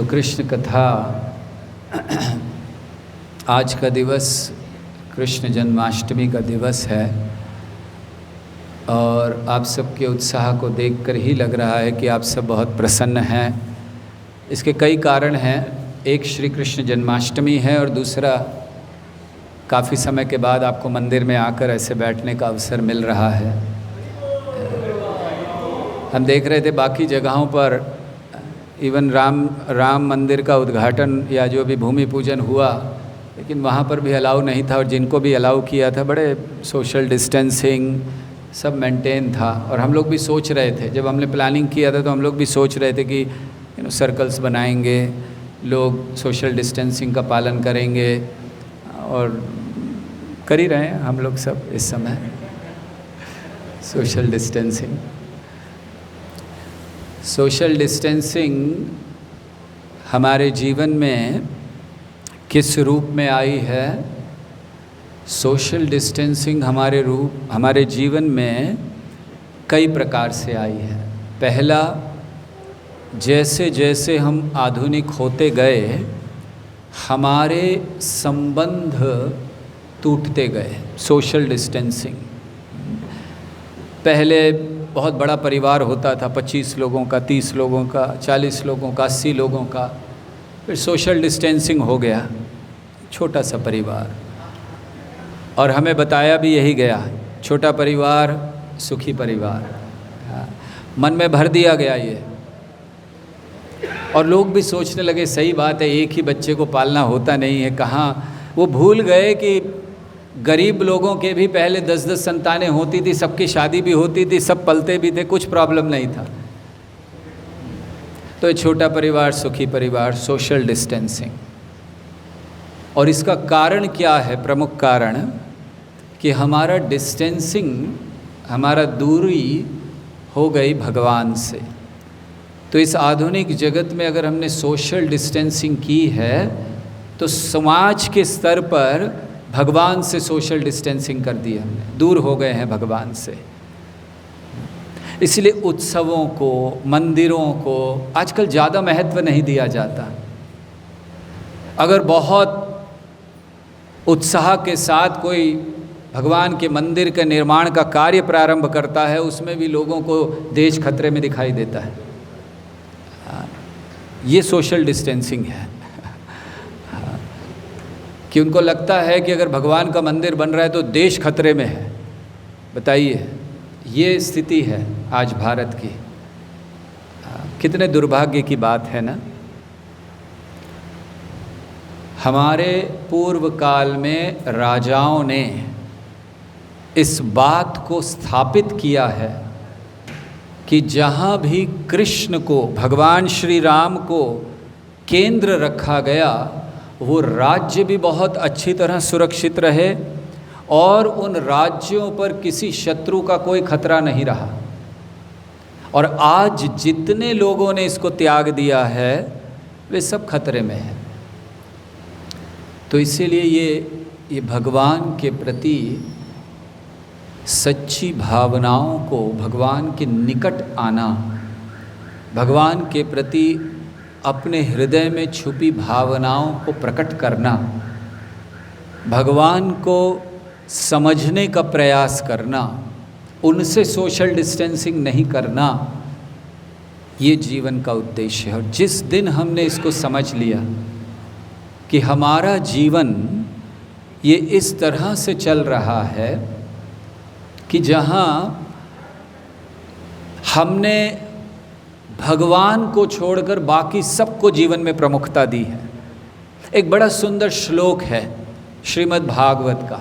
कृष्ण कथा। आज का दिवस कृष्ण जन्माष्टमी का दिवस है और आप सबके उत्साह को देखकर ही लग रहा है कि आप सब बहुत प्रसन्न हैं। इसके कई कारण हैं। एक श्री कृष्ण जन्माष्टमी है और दूसरा काफ़ी समय के बाद आपको मंदिर में आकर ऐसे बैठने का अवसर मिल रहा है। हम देख रहे थे बाकी जगहों पर इवन राम मंदिर का उद्घाटन या जो भी भूमि पूजन हुआ, लेकिन वहाँ पर भी अलाउ नहीं था और जिनको भी अलाउ किया था बड़े सोशल डिस्टेंसिंग सब मेंटेन था। और हम लोग भी सोच रहे थे, जब हमने प्लानिंग किया था तो हम लोग भी सोच रहे थे कि सर्कल्स बनाएंगे, लोग सोशल डिस्टेंसिंग का पालन करेंगे और कर ही रहे हैं हम लोग सब इस समय सोशल डिस्टेंसिंग। सोशल डिस्टेंसिंग हमारे जीवन में किस रूप में आई है? सोशल डिस्टेंसिंग हमारे जीवन में कई प्रकार से आई है। पहला, जैसे जैसे हम आधुनिक होते गए हमारे संबंध टूटते गए। सोशल डिस्टेंसिंग, पहले बहुत बड़ा परिवार होता था, 25 लोगों का, 30 लोगों का, 40 लोगों का, 80 लोगों का। फिर सोशल डिस्टेंसिंग हो गया, छोटा सा परिवार। और हमें बताया भी यही गया, छोटा परिवार सुखी परिवार। मन में भर दिया गया ये, और लोग भी सोचने लगे सही बात है, एक ही बच्चे को पालना होता नहीं है। कहाँ वो भूल गए कि गरीब लोगों के भी पहले 10-10 संतानें होती थी, सबकी शादी भी होती थी, सब पलते भी थे, कुछ प्रॉब्लम नहीं था। तो ये छोटा परिवार सुखी परिवार, सोशल डिस्टेंसिंग। और इसका कारण क्या है? प्रमुख कारण कि हमारा डिस्टेंसिंग, हमारा दूरी हो गई भगवान से। तो इस आधुनिक जगत में अगर हमने सोशल डिस्टेंसिंग की है तो समाज के स्तर पर भगवान से सोशल डिस्टेंसिंग कर दी हमने, दूर हो गए हैं भगवान से। इसलिए उत्सवों को, मंदिरों को आजकल ज़्यादा महत्व नहीं दिया जाता। अगर बहुत उत्साह के साथ कोई भगवान के मंदिर के निर्माण का कार्य प्रारंभ करता है, उसमें भी लोगों को देश खतरे में दिखाई देता है। ये सोशल डिस्टेंसिंग है कि उनको लगता है कि अगर भगवान का मंदिर बन रहा है तो देश खतरे में है। बताइए, ये स्थिति है आज भारत की। कितने दुर्भाग्य की बात है ना। हमारे पूर्व काल में राजाओं ने इस बात को स्थापित किया है कि जहाँ भी कृष्ण को, भगवान श्री राम को केंद्र रखा गया, वो राज्य भी बहुत अच्छी तरह सुरक्षित रहे और उन राज्यों पर किसी शत्रु का कोई खतरा नहीं रहा। और आज जितने लोगों ने इसको त्याग दिया है वे सब खतरे में हैं। तो इसीलिए ये भगवान के प्रति सच्ची भावनाओं को, भगवान के निकट आना, भगवान के प्रति अपने हृदय में छुपी भावनाओं को प्रकट करना, भगवान को समझने का प्रयास करना, उनसे सोशल डिस्टेंसिंग नहीं करना, ये जीवन का उद्देश्य है। और जिस दिन हमने इसको समझ लिया कि हमारा जीवन ये इस तरह से चल रहा है कि जहाँ हमने भगवान को छोड़कर बाकी सबको जीवन में प्रमुखता दी है। एक बड़ा सुंदर श्लोक है श्रीमद् भागवत का।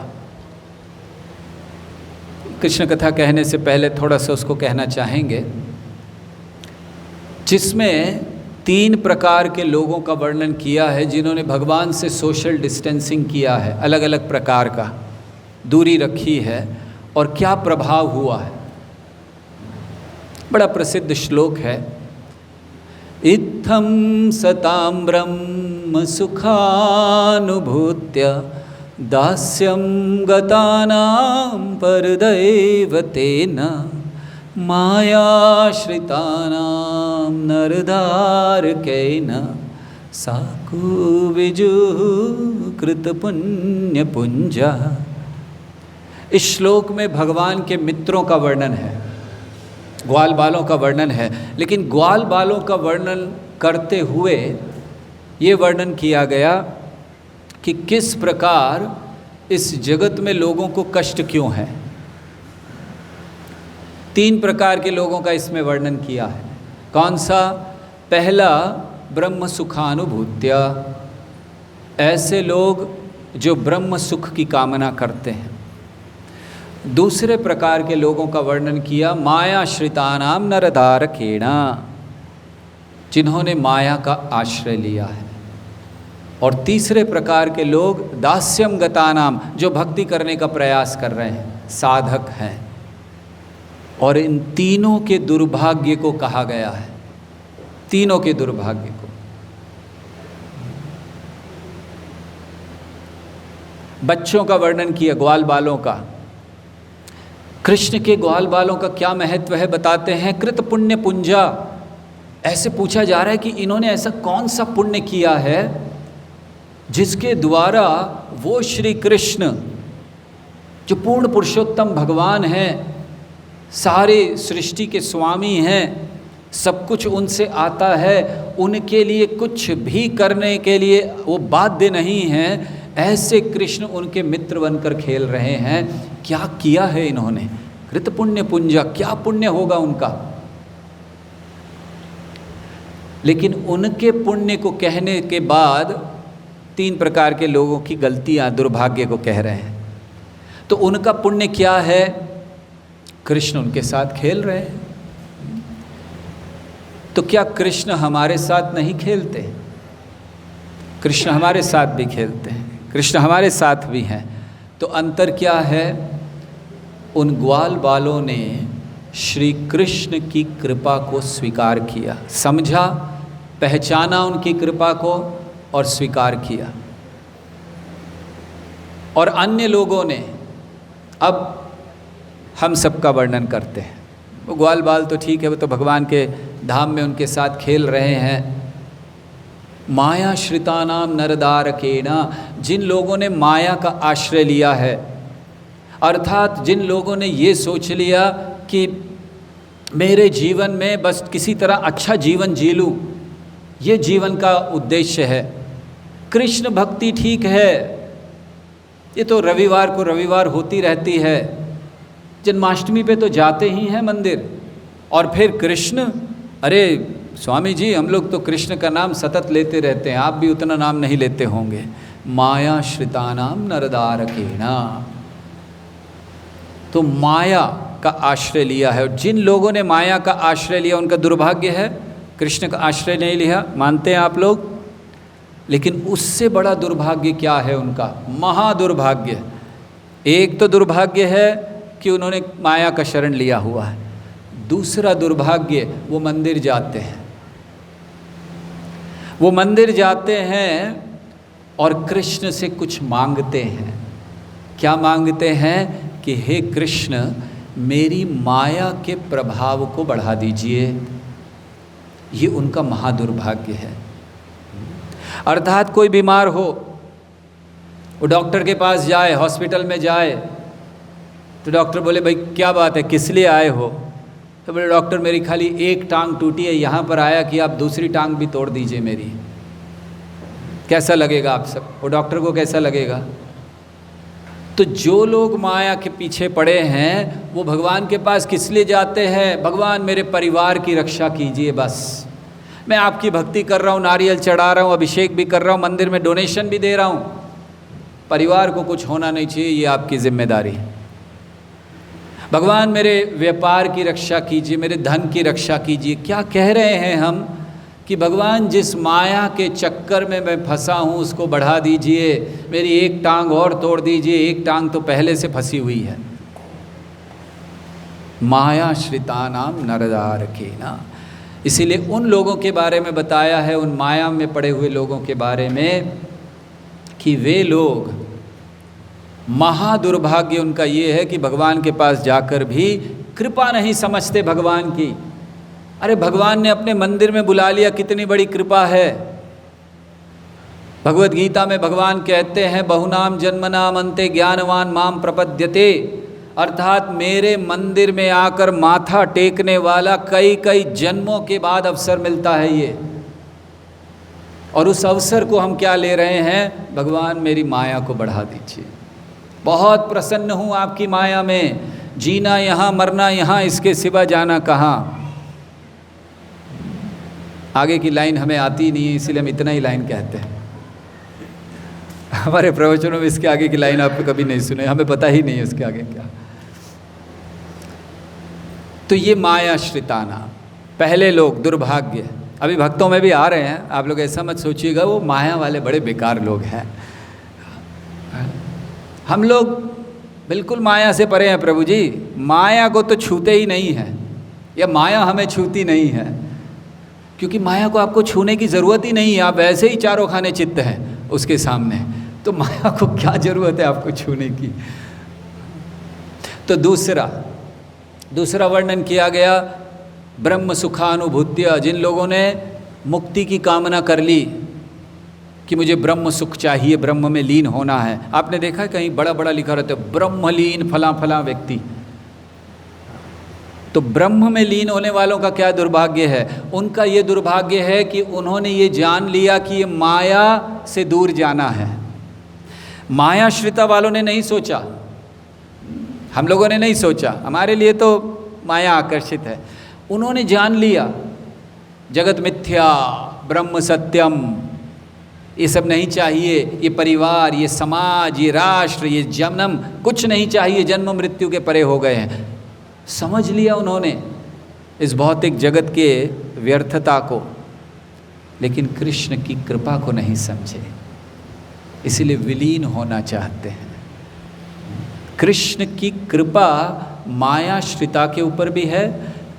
कृष्ण कथा कहने से पहले थोड़ा सा उसको कहना चाहेंगे, जिसमें 3 प्रकार के लोगों का वर्णन किया है जिन्होंने भगवान से सोशल डिस्टेंसिंग किया है, अलग अलग प्रकार का दूरी रखी है और क्या प्रभाव हुआ है। बड़ा प्रसिद्ध श्लोक है, इत्थं सतां ब्रह्म सुखानुभूत्य दास्यं गतानां परदैवतेन मायाश्रितानां नरधारकेन साकुविजुः कृतपुण्यपुंजा। इस श्लोक में भगवान के मित्रों का वर्णन है, ग्वाल बालों का वर्णन है, लेकिन ग्वाल बालों का वर्णन करते हुए ये वर्णन किया गया कि किस प्रकार इस जगत में लोगों को कष्ट क्यों है। 3 प्रकार के लोगों का इसमें वर्णन किया है। कौन सा? पहला, ब्रह्म सुखानुभूत्य, ऐसे लोग जो ब्रह्म सुख की कामना करते हैं। दूसरे प्रकार के लोगों का वर्णन किया, मायाश्रितानाम नरधारकेण, जिन्होंने माया का आश्रय लिया है। और तीसरे प्रकार के लोग दास्यम गतानाम, जो भक्ति करने का प्रयास कर रहे हैं, साधक हैं। और इन तीनों के दुर्भाग्य को कहा गया है, तीनों के दुर्भाग्य को। बच्चों का वर्णन किया, ग्वाल बालों का। कृष्ण के ग्वाल बालों का क्या महत्व है बताते हैं, कृत पुण्य पुंजा। ऐसे पूछा जा रहा है कि इन्होंने ऐसा कौन सा पुण्य किया है जिसके द्वारा वो श्री कृष्ण जो पूर्ण पुरुषोत्तम भगवान हैं, सारे सृष्टि के स्वामी हैं, सब कुछ उनसे आता है, उनके लिए कुछ भी करने के लिए वो बाध्य नहीं हैं, ऐसे कृष्ण उनके मित्र बनकर खेल रहे हैं। क्या किया है इन्होंने? कृत पुण्य पुंजा, क्या पुण्य होगा उनका। लेकिन उनके पुण्य को कहने के बाद 3 प्रकार के लोगों की गलतियां, दुर्भाग्य को कह रहे हैं। तो उनका पुण्य क्या है? कृष्ण उनके साथ खेल रहे हैं। तो क्या कृष्ण हमारे साथ नहीं खेलते? कृष्ण हमारे साथ भी खेलते हैं, कृष्ण हमारे साथ भी हैं। तो अंतर क्या है? उन ग्वाल बालों ने श्री कृष्ण की कृपा को स्वीकार किया, समझा, पहचाना उनकी कृपा को और स्वीकार किया। और अन्य लोगों ने, अब हम सबका वर्णन करते हैं। वो ग्वाल बाल तो ठीक है, वो तो भगवान के धाम में उनके साथ खेल रहे हैं। मायाश्रितानाम नरधारकेण, जिन लोगों ने माया का आश्रय लिया है, अर्थात जिन लोगों ने ये सोच लिया कि मेरे जीवन में बस किसी तरह अच्छा जीवन जी लूँ, ये जीवन का उद्देश्य है। कृष्ण भक्ति ठीक है, ये तो रविवार को रविवार होती रहती है, जन्माष्टमी पे तो जाते ही हैं मंदिर। और फिर कृष्ण, अरे स्वामी जी, हम लोग तो कृष्ण का नाम सतत लेते रहते हैं, आप भी उतना नाम नहीं लेते होंगे। मायाश्रितानाम नरधारकेण, तो माया का आश्रय लिया है। और जिन लोगों ने माया का आश्रय लिया उनका दुर्भाग्य है। कृष्ण का आश्रय नहीं लिया, मानते हैं आप लोग, लेकिन उससे बड़ा दुर्भाग्य क्या है उनका? महादुर्भाग्य। एक तो दुर्भाग्य है कि उन्होंने माया का शरण लिया हुआ है, दूसरा दुर्भाग्य, वो मंदिर जाते हैं। वो मंदिर जाते हैं और कृष्ण से कुछ मांगते हैं। क्या मांगते हैं? कि हे कृष्ण, मेरी माया के प्रभाव को बढ़ा दीजिए। ये उनका महादुर्भाग्य है। अर्थात कोई बीमार हो, वो डॉक्टर के पास जाए, हॉस्पिटल में जाए, तो डॉक्टर बोले भाई क्या बात है, किस लिए आए हो? तो बोले डॉक्टर मेरी खाली एक टांग टूटी है, यहाँ पर आया कि आप दूसरी टांग भी तोड़ दीजिए मेरी। कैसा लगेगा आप सब? वो डॉक्टर को कैसा लगेगा? तो जो लोग माया के पीछे पड़े हैं वो भगवान के पास किस लिए जाते हैं? भगवान मेरे परिवार की रक्षा कीजिए, बस मैं आपकी भक्ति कर रहा हूँ, नारियल चढ़ा रहा हूँ, अभिषेक भी कर रहा हूँ, मंदिर में डोनेशन भी दे रहा हूँ, परिवार को कुछ होना नहीं चाहिए, ये आपकी जिम्मेदारी। भगवान मेरे व्यापार की रक्षा कीजिए, मेरे धन की रक्षा कीजिए। क्या कह रहे हैं हम कि भगवान जिस माया के चक्कर में मैं फंसा हूँ उसको बढ़ा दीजिए, मेरी एक टांग और तोड़ दीजिए, एक टांग तो पहले से फंसी हुई है। माया श्रितानाम नरदार के ना, इसीलिए उन लोगों के बारे में बताया है, उन माया में पड़े हुए लोगों के बारे में, कि वे लोग महादुर्भाग्य उनका ये है कि भगवान के पास जाकर भी कृपा नहीं समझते भगवान की। अरे भगवान ने अपने मंदिर में बुला लिया, कितनी बड़ी कृपा है। भगवत गीता में भगवान कहते हैं बहुनाम जन्मनाम अन्ते ज्ञानवान माम प्रपद्यते, अर्थात मेरे मंदिर में आकर माथा टेकने वाला कई कई जन्मों के बाद अवसर मिलता है ये। और उस अवसर को हम क्या ले रहे हैं? भगवान मेरी माया को बढ़ा दीजिए, बहुत प्रसन्न हूँ आपकी माया में, जीना यहाँ मरना यहाँ, इसके सिवा जाना कहाँ। आगे की लाइन हमें आती नहीं है, इसीलिए हम इतना ही लाइन कहते हैं। हमारे प्रवचनों में इसके आगे की लाइन आपने कभी नहीं सुने, हमें पता ही नहीं है उसके आगे क्या। तो ये माया श्रिताना, पहले लोग दुर्भाग्य, अभी भक्तों में भी आ रहे हैं, आप लोग ऐसा मत सोचिएगा वो माया वाले बड़े बेकार लोग हैं। हम लोग बिल्कुल माया से परे हैं प्रभु जी, माया को तो छूते ही नहीं हैं, या माया हमें छूती नहीं है, क्योंकि माया को आपको छूने की ज़रूरत ही नहीं है, आप वैसे ही चारों खाने चित्त हैं उसके सामने, तो माया को क्या ज़रूरत है आपको छूने की। तो दूसरा वर्णन किया गया ब्रह्म सुखानुभूत्य, जिन लोगों ने मुक्ति की कामना कर ली कि मुझे ब्रह्म सुख चाहिए, ब्रह्म में लीन होना है। आपने देखा है कहीं बड़ा बड़ा लिखा रहता है ब्रह्मलीन फला फला व्यक्ति। तो ब्रह्म में लीन होने वालों का क्या दुर्भाग्य है? उनका ये दुर्भाग्य है कि उन्होंने ये जान लिया कि ये माया से दूर जाना है। माया श्रिता वालों ने नहीं सोचा, हम लोगों ने नहीं सोचा, हमारे लिए तो माया आकर्षित है। उन्होंने जान लिया जगत मिथ्या, ब्रह्म सत्यम, ये सब नहीं चाहिए, ये परिवार, ये समाज, ये राष्ट्र, ये जन्म कुछ नहीं चाहिए, जन्म मृत्यु के परे हो गए हैं। समझ लिया उन्होंने इस भौतिक जगत के व्यर्थता को, लेकिन कृष्ण की कृपा को नहीं समझे, इसीलिए विलीन होना चाहते हैं। कृष्ण की कृपा मायाश्रिता के ऊपर भी है,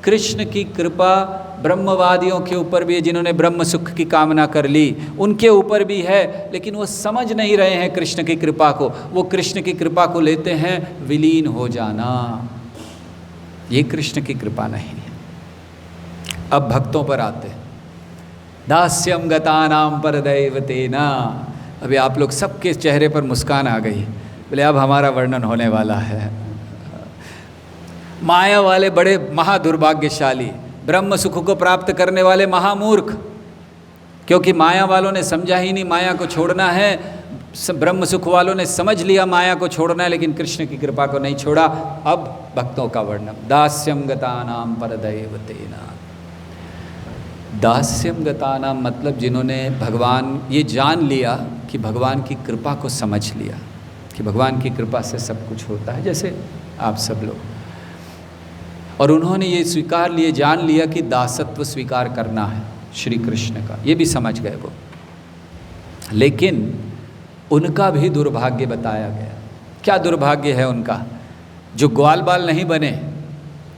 कृष्ण की कृपा ब्रह्मवादियों के ऊपर भी है, जिन्होंने ब्रह्म सुख की कामना कर ली उनके ऊपर भी है, लेकिन वो समझ नहीं रहे हैं कृष्ण की कृपा को। वो कृष्ण की कृपा को लेते हैं विलीन हो जाना, ये कृष्ण की कृपा नहीं है। अब भक्तों पर आते हैं। दास्यम गतानाम परदैवतेना। अभी आप लोग सबके चेहरे पर मुस्कान आ गई, बोले अब हमारा वर्णन होने वाला है। माया वाले बड़े महादुर्भाग्यशाली, ब्रह्म सुख को प्राप्त करने वाले महामूर्ख, क्योंकि माया वालों ने समझा ही नहीं माया को छोड़ना है, ब्रह्म सुख वालों ने समझ लिया माया को छोड़ना है, लेकिन कृष्ण की कृपा को नहीं छोड़ा। अब भक्तों का वर्णन। दास्यम गतानाम परदैवतेना। दास्यम गतानाम मतलब जिन्होंने भगवान, ये जान लिया कि भगवान की कृपा को समझ लिया कि भगवान की कृपा से सब कुछ होता है, जैसे आप सब लोग, और उन्होंने ये स्वीकार लिए, जान लिया कि दासत्व स्वीकार करना है श्री कृष्ण का, ये भी समझ गए वो। लेकिन उनका भी दुर्भाग्य बताया गया। क्या दुर्भाग्य है उनका? जो ग्वाल बाल नहीं बने,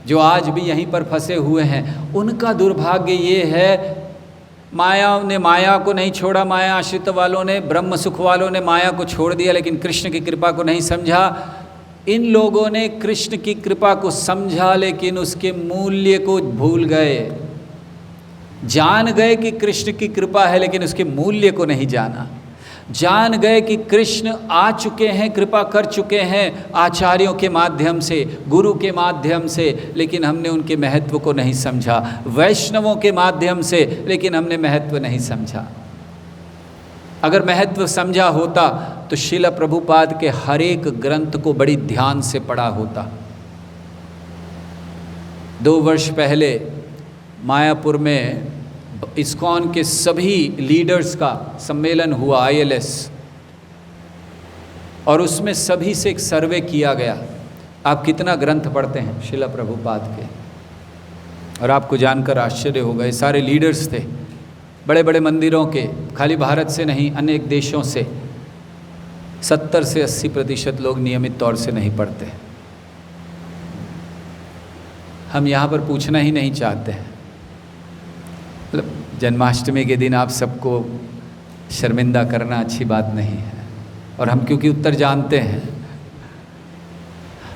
जो आज भी यहीं पर फंसे हुए हैं, उनका दुर्भाग्य ये है, माया ने माया को नहीं छोड़ा, माया आश्रित वालों ने, ब्रह्म सुख वालों ने माया को छोड़ दिया, लेकिन कृष्ण की कृपा को नहीं समझा। इन लोगों ने कृष्ण की कृपा को समझा, लेकिन उसके मूल्य को भूल गए। जान गए कि कृष्ण की कृपा है, लेकिन उसके मूल्य को नहीं जाना। जान गए कि कृष्ण आ चुके हैं, कृपा कर चुके हैं आचार्यों के माध्यम से, गुरु के माध्यम से, लेकिन हमने उनके महत्व को नहीं समझा। वैष्णवों के माध्यम से, लेकिन हमने महत्व नहीं समझा। अगर महत्व समझा होता तो श्रील प्रभुपाद के हर एक ग्रंथ को बड़ी ध्यान से पढ़ा होता। 2 वर्ष पहले मायापुर में इस्कॉन के सभी लीडर्स का सम्मेलन हुआ, ILS, और उसमें सभी से एक सर्वे किया गया, आप कितना ग्रंथ पढ़ते हैं श्रील प्रभुपाद के। और आपको जानकर आश्चर्य होगा, ये सारे लीडर्स थे, बड़े बड़े मंदिरों के, खाली भारत से नहीं, अनेक देशों से। 70 से 80% लोग नियमित तौर से नहीं पढ़ते। हम यहाँ पर पूछना ही नहीं चाहते हैं, मतलब जन्माष्टमी के दिन आप सबको शर्मिंदा करना अच्छी बात नहीं है, और हम क्योंकि उत्तर जानते हैं,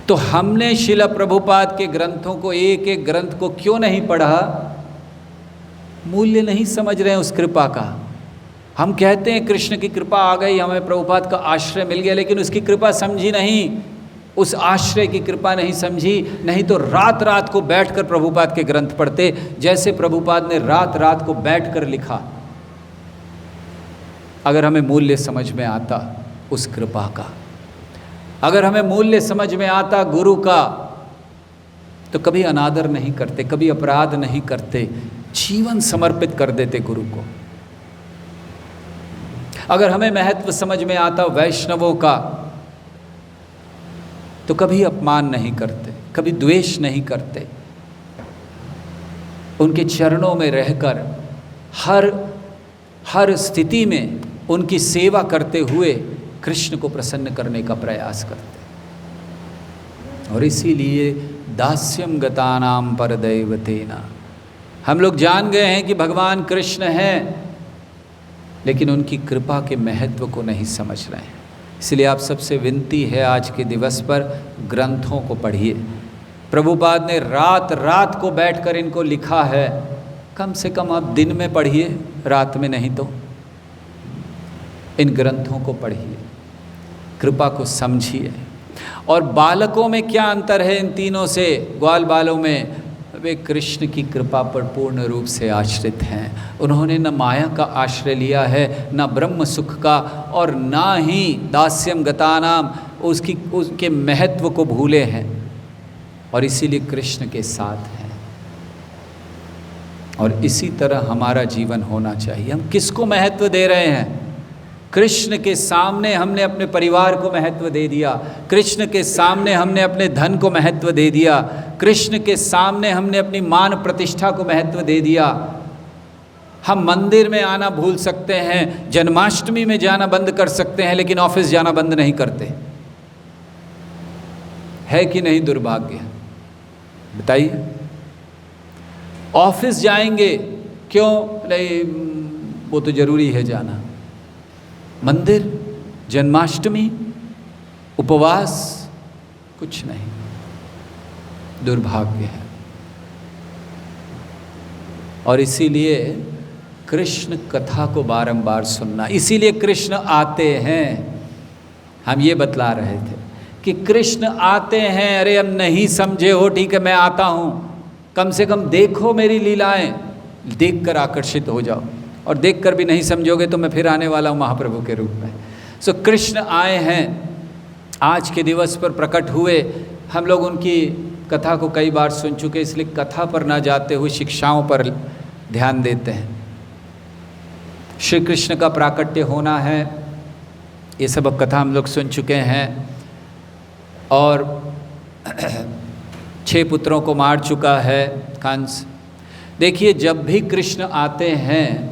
तो हमने श्रील प्रभुपाद के ग्रंथों को, एक एक ग्रंथ को क्यों नहीं पढ़ा? मूल्य नहीं समझ रहे हैं उस कृपा का। हम कहते हैं कृष्ण की कृपा आ गई, हमें प्रभुपाद का आश्रय मिल गया, लेकिन उसकी कृपा समझी नहीं, उस आश्रय की कृपा नहीं समझी। नहीं तो रात रात को बैठकर प्रभुपाद के ग्रंथ पढ़ते, जैसे प्रभुपाद ने रात रात को बैठकर लिखा। अगर हमें मूल्य समझ में आता उस कृपा का, अगर हमें मूल्य समझ में आता गुरु का, तो कभी अनादर नहीं करते, कभी अपराध नहीं करते, जीवन समर्पित कर देते गुरु को। अगर हमें महत्व समझ में आता वैष्णवों का, तो कभी अपमान नहीं करते, कभी द्वेष नहीं करते, उनके चरणों में रहकर हर स्थिति में उनकी सेवा करते हुए कृष्ण को प्रसन्न करने का प्रयास करते। और इसीलिए दास्यम गतानाम परदैवतेना, हम लोग जान गए हैं कि भगवान कृष्ण हैं, लेकिन उनकी कृपा के महत्व को नहीं समझ रहे हैं। इसलिए आप सबसे विनती है, आज के दिवस पर ग्रंथों को पढ़िए। प्रभुपाद ने रात रात को बैठकर इनको लिखा है, कम से कम आप दिन में पढ़िए, रात में नहीं तो। इन ग्रंथों को पढ़िए, कृपा को समझिए। और बालकों में क्या अंतर है इन तीनों से? ग्वाल बालों में वे कृष्ण की कृपा पर पूर्ण रूप से आश्रित हैं। उन्होंने न माया का आश्रय लिया है, न ब्रह्म सुख का, और ना ही दास्यम गतानाम, उसके महत्व को भूले हैं, और इसीलिए कृष्ण के साथ हैं। और इसी तरह हमारा जीवन होना चाहिए। हम किसको महत्व दे रहे हैं? कृष्ण के सामने हमने अपने परिवार को महत्व दे दिया, कृष्ण के सामने हमने अपने धन को महत्व दे दिया, कृष्ण के सामने हमने अपनी मान प्रतिष्ठा को महत्व दे दिया। हम मंदिर में आना भूल सकते हैं, जन्माष्टमी में जाना बंद कर सकते हैं, लेकिन ऑफिस जाना बंद नहीं करते। है कि नहीं दुर्भाग्य? बताइए। ऑफिस जाएंगे क्यों? नहीं, वो तो जरूरी है जाना। मंदिर, जन्माष्टमी, उपवास, कुछ नहीं। दुर्भाग्य है। और इसीलिए कृष्ण कथा को बारंबार सुनना, इसीलिए कृष्ण आते हैं। हम ये बतला रहे थे कि कृष्ण आते हैं। अरे हम नहीं समझे हो, ठीक है, मैं आता हूँ, कम से कम देखो मेरी लीलाएं, देखकर आकर्षित हो जाओ। और देखकर भी नहीं समझोगे तो मैं फिर आने वाला हूँ महाप्रभु के रूप में। सो कृष्ण आए हैं, आज के दिवस पर प्रकट हुए। हम लोग उनकी कथा को कई बार सुन चुके, इसलिए कथा पर ना जाते हुए शिक्षाओं पर ध्यान देते हैं। श्री कृष्ण का प्राकट्य होना है, ये सब अब कथा हम लोग सुन चुके हैं। और 6 पुत्रों को मार चुका है कंस। देखिए, जब भी कृष्ण आते हैं,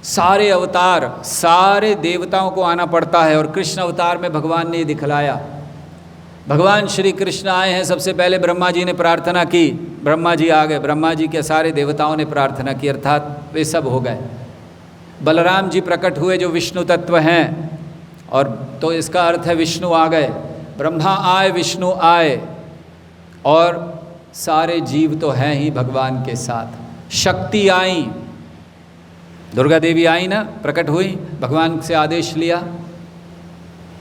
सारे अवतार, सारे देवताओं को आना पड़ता है। और कृष्ण अवतार में भगवान ने दिखलाया। भगवान श्री कृष्ण आए हैं, सबसे पहले ब्रह्मा जी ने प्रार्थना की, ब्रह्मा जी आ गए, ब्रह्मा जी के सारे देवताओं ने प्रार्थना की, अर्थात वे सब हो गए। बलराम जी प्रकट हुए जो विष्णु तत्व हैं, और तो इसका अर्थ है विष्णु आ गए। ब्रह्मा आए, विष्णु आए, और सारे जीव तो हैं ही भगवान के साथ। शक्ति आई, दुर्गा देवी आई ना, प्रकट हुई, भगवान से आदेश लिया,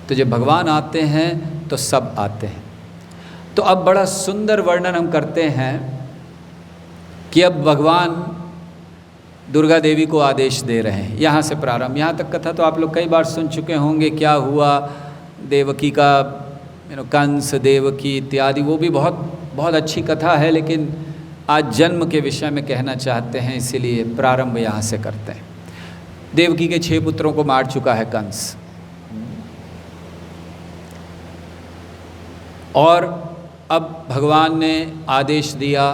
तो जब भगवान आते हैं तो सब आते हैं। तो अब बड़ा सुंदर वर्णन हम करते हैं कि अब भगवान दुर्गा देवी को आदेश दे रहे हैं। यहाँ से प्रारंभ, यहाँ तक कथा तो आप लोग कई बार सुन चुके होंगे, क्या हुआ देवकी का, कंस देवकी इत्यादि, वो भी बहुत बहुत अच्छी कथा है, लेकिन आज जन्म के विषय में कहना चाहते हैं, इसीलिए प्रारंभ यहाँ से करते हैं। देवकी के 6 पुत्रों को मार चुका है कंस, और अब भगवान ने आदेश दिया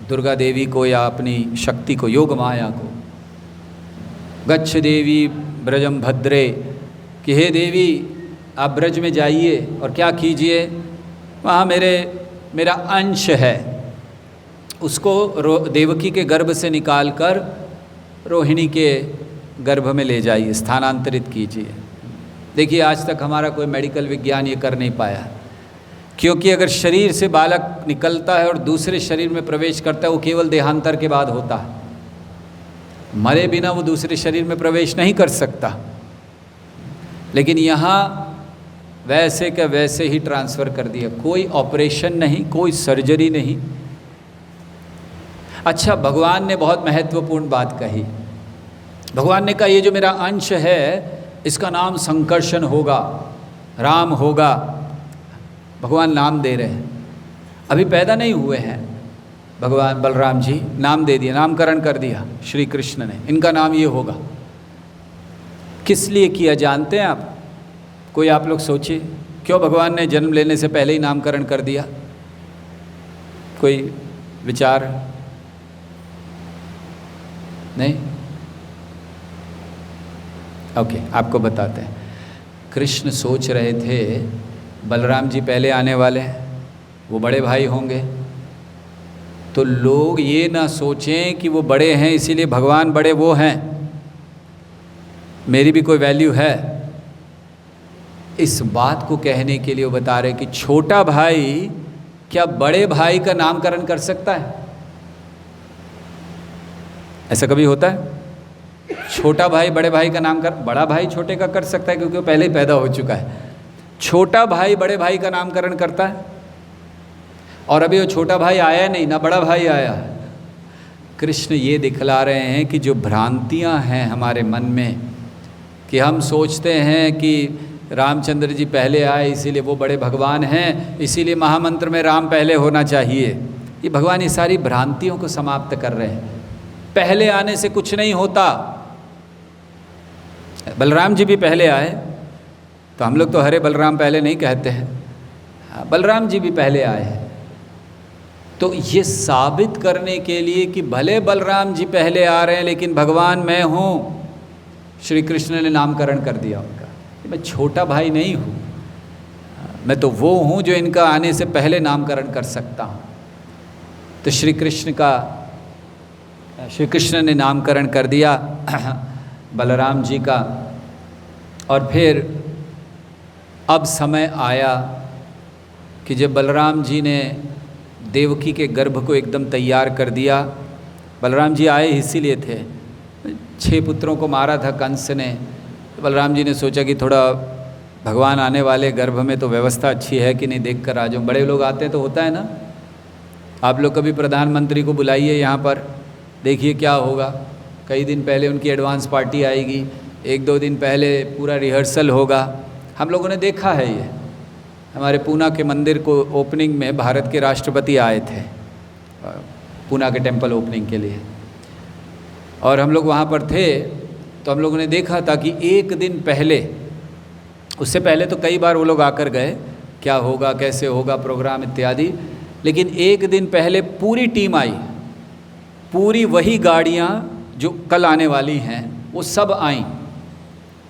दुर्गा देवी को या अपनी शक्ति को, योग माया को, गच्छ देवी ब्रजम भद्रे, कि हे देवी आप ब्रज में जाइए और क्या कीजिए, वहाँ मेरा अंश है, उसको देवकी के गर्भ से निकालकर रोहिणी के गर्भ में ले जाइए, स्थानांतरित कीजिए। देखिए आज तक हमारा कोई मेडिकल विज्ञान ये कर नहीं पाया, क्योंकि अगर शरीर से बालक निकलता है और दूसरे शरीर में प्रवेश करता है, वो केवल देहांतर के बाद होता है, मरे बिना वो दूसरे शरीर में प्रवेश नहीं कर सकता। लेकिन यहाँ वैसे का वैसे ही ट्रांसफ़र कर दिया, कोई ऑपरेशन नहीं, कोई सर्जरी नहीं। अच्छा, भगवान ने बहुत महत्वपूर्ण बात कही। भगवान ने कहा ये जो मेरा अंश है इसका नाम संकर्षण होगा, राम होगा। भगवान नाम दे रहे हैं, अभी पैदा नहीं हुए हैं भगवान बलराम जी, नाम दे दिया, नामकरण कर दिया श्री कृष्ण ने, इनका नाम ये होगा। किस लिए किया जानते हैं आप? कोई आप लोग सोचिए, क्यों भगवान ने जन्म लेने से पहले ही नामकरण कर दिया? कोई विचार? नहीं? ओके, आपको बताते हैं। कृष्ण सोच रहे थे बलराम जी पहले आने वाले हैं, वो बड़े भाई होंगे, तो लोग ये ना सोचें कि वो बड़े हैं इसीलिए भगवान बड़े वो हैं, मेरी भी कोई वैल्यू है। इस बात को कहने के लिए वो बता रहे कि छोटा भाई क्या बड़े भाई का नामकरण कर सकता है? ऐसा कभी होता है? छोटा भाई बड़े भाई का नाम बड़ा भाई छोटे का कर सकता है क्योंकि वो पहले ही पैदा हो चुका है। छोटा भाई बड़े भाई का नामकरण करता है, और अभी वो छोटा भाई आया नहीं, ना बड़ा भाई आया। कृष्ण ये दिखला रहे हैं कि जो भ्रांतियां हैं हमारे मन में, कि हम सोचते हैं कि रामचंद्र जी पहले आए इसीलिए वो बड़े भगवान हैं, इसीलिए महामंत्र में राम पहले होना चाहिए, ये भगवान ये सारी भ्रांतियों को समाप्त कर रहे हैं। पहले आने से कुछ नहीं होता। बलराम जी भी पहले आए, तो हम लोग तो हरे बलराम पहले नहीं कहते हैं, बलराम जी भी पहले आए हैं। तो ये साबित करने के लिए कि भले बलराम जी पहले आ रहे हैं लेकिन भगवान मैं हूँ, श्री कृष्ण ने नामकरण कर दिया उनका। मैं छोटा भाई नहीं हूँ, मैं तो वो हूँ जो इनका आने से पहले नामकरण कर सकता हूँ। तो श्री कृष्ण ने नामकरण कर दिया बलराम जी का। और फिर अब समय आया कि जब बलराम जी ने देवकी के गर्भ को एकदम तैयार कर दिया। बलराम जी आए इसीलिए थे, 6 पुत्रों को मारा था कंस ने। बलराम जी ने सोचा कि थोड़ा भगवान आने वाले गर्भ में तो व्यवस्था अच्छी है कि नहीं, देख कर आ जाऊँ। बड़े लोग आते हैं तो होता है ना, आप लोग कभी प्रधानमंत्री को बुलाइए यहाँ पर, देखिए क्या होगा। कई दिन पहले उनकी एडवांस पार्टी आएगी, 1-2 दिन पहले पूरा रिहर्सल होगा। हम लोगों ने देखा है ये, हमारे पूना के मंदिर को ओपनिंग में भारत के राष्ट्रपति आए थे, पूना के टेम्पल ओपनिंग के लिए, और हम लोग वहाँ पर थे। तो हम लोगों ने देखा था कि 1 दिन पहले, उससे पहले तो कई बार वो लोग आकर गए, क्या होगा कैसे होगा प्रोग्राम इत्यादि, लेकिन 1 दिन पहले पूरी टीम आई, पूरी वही गाड़ियाँ जो कल आने वाली हैं वो सब आईं।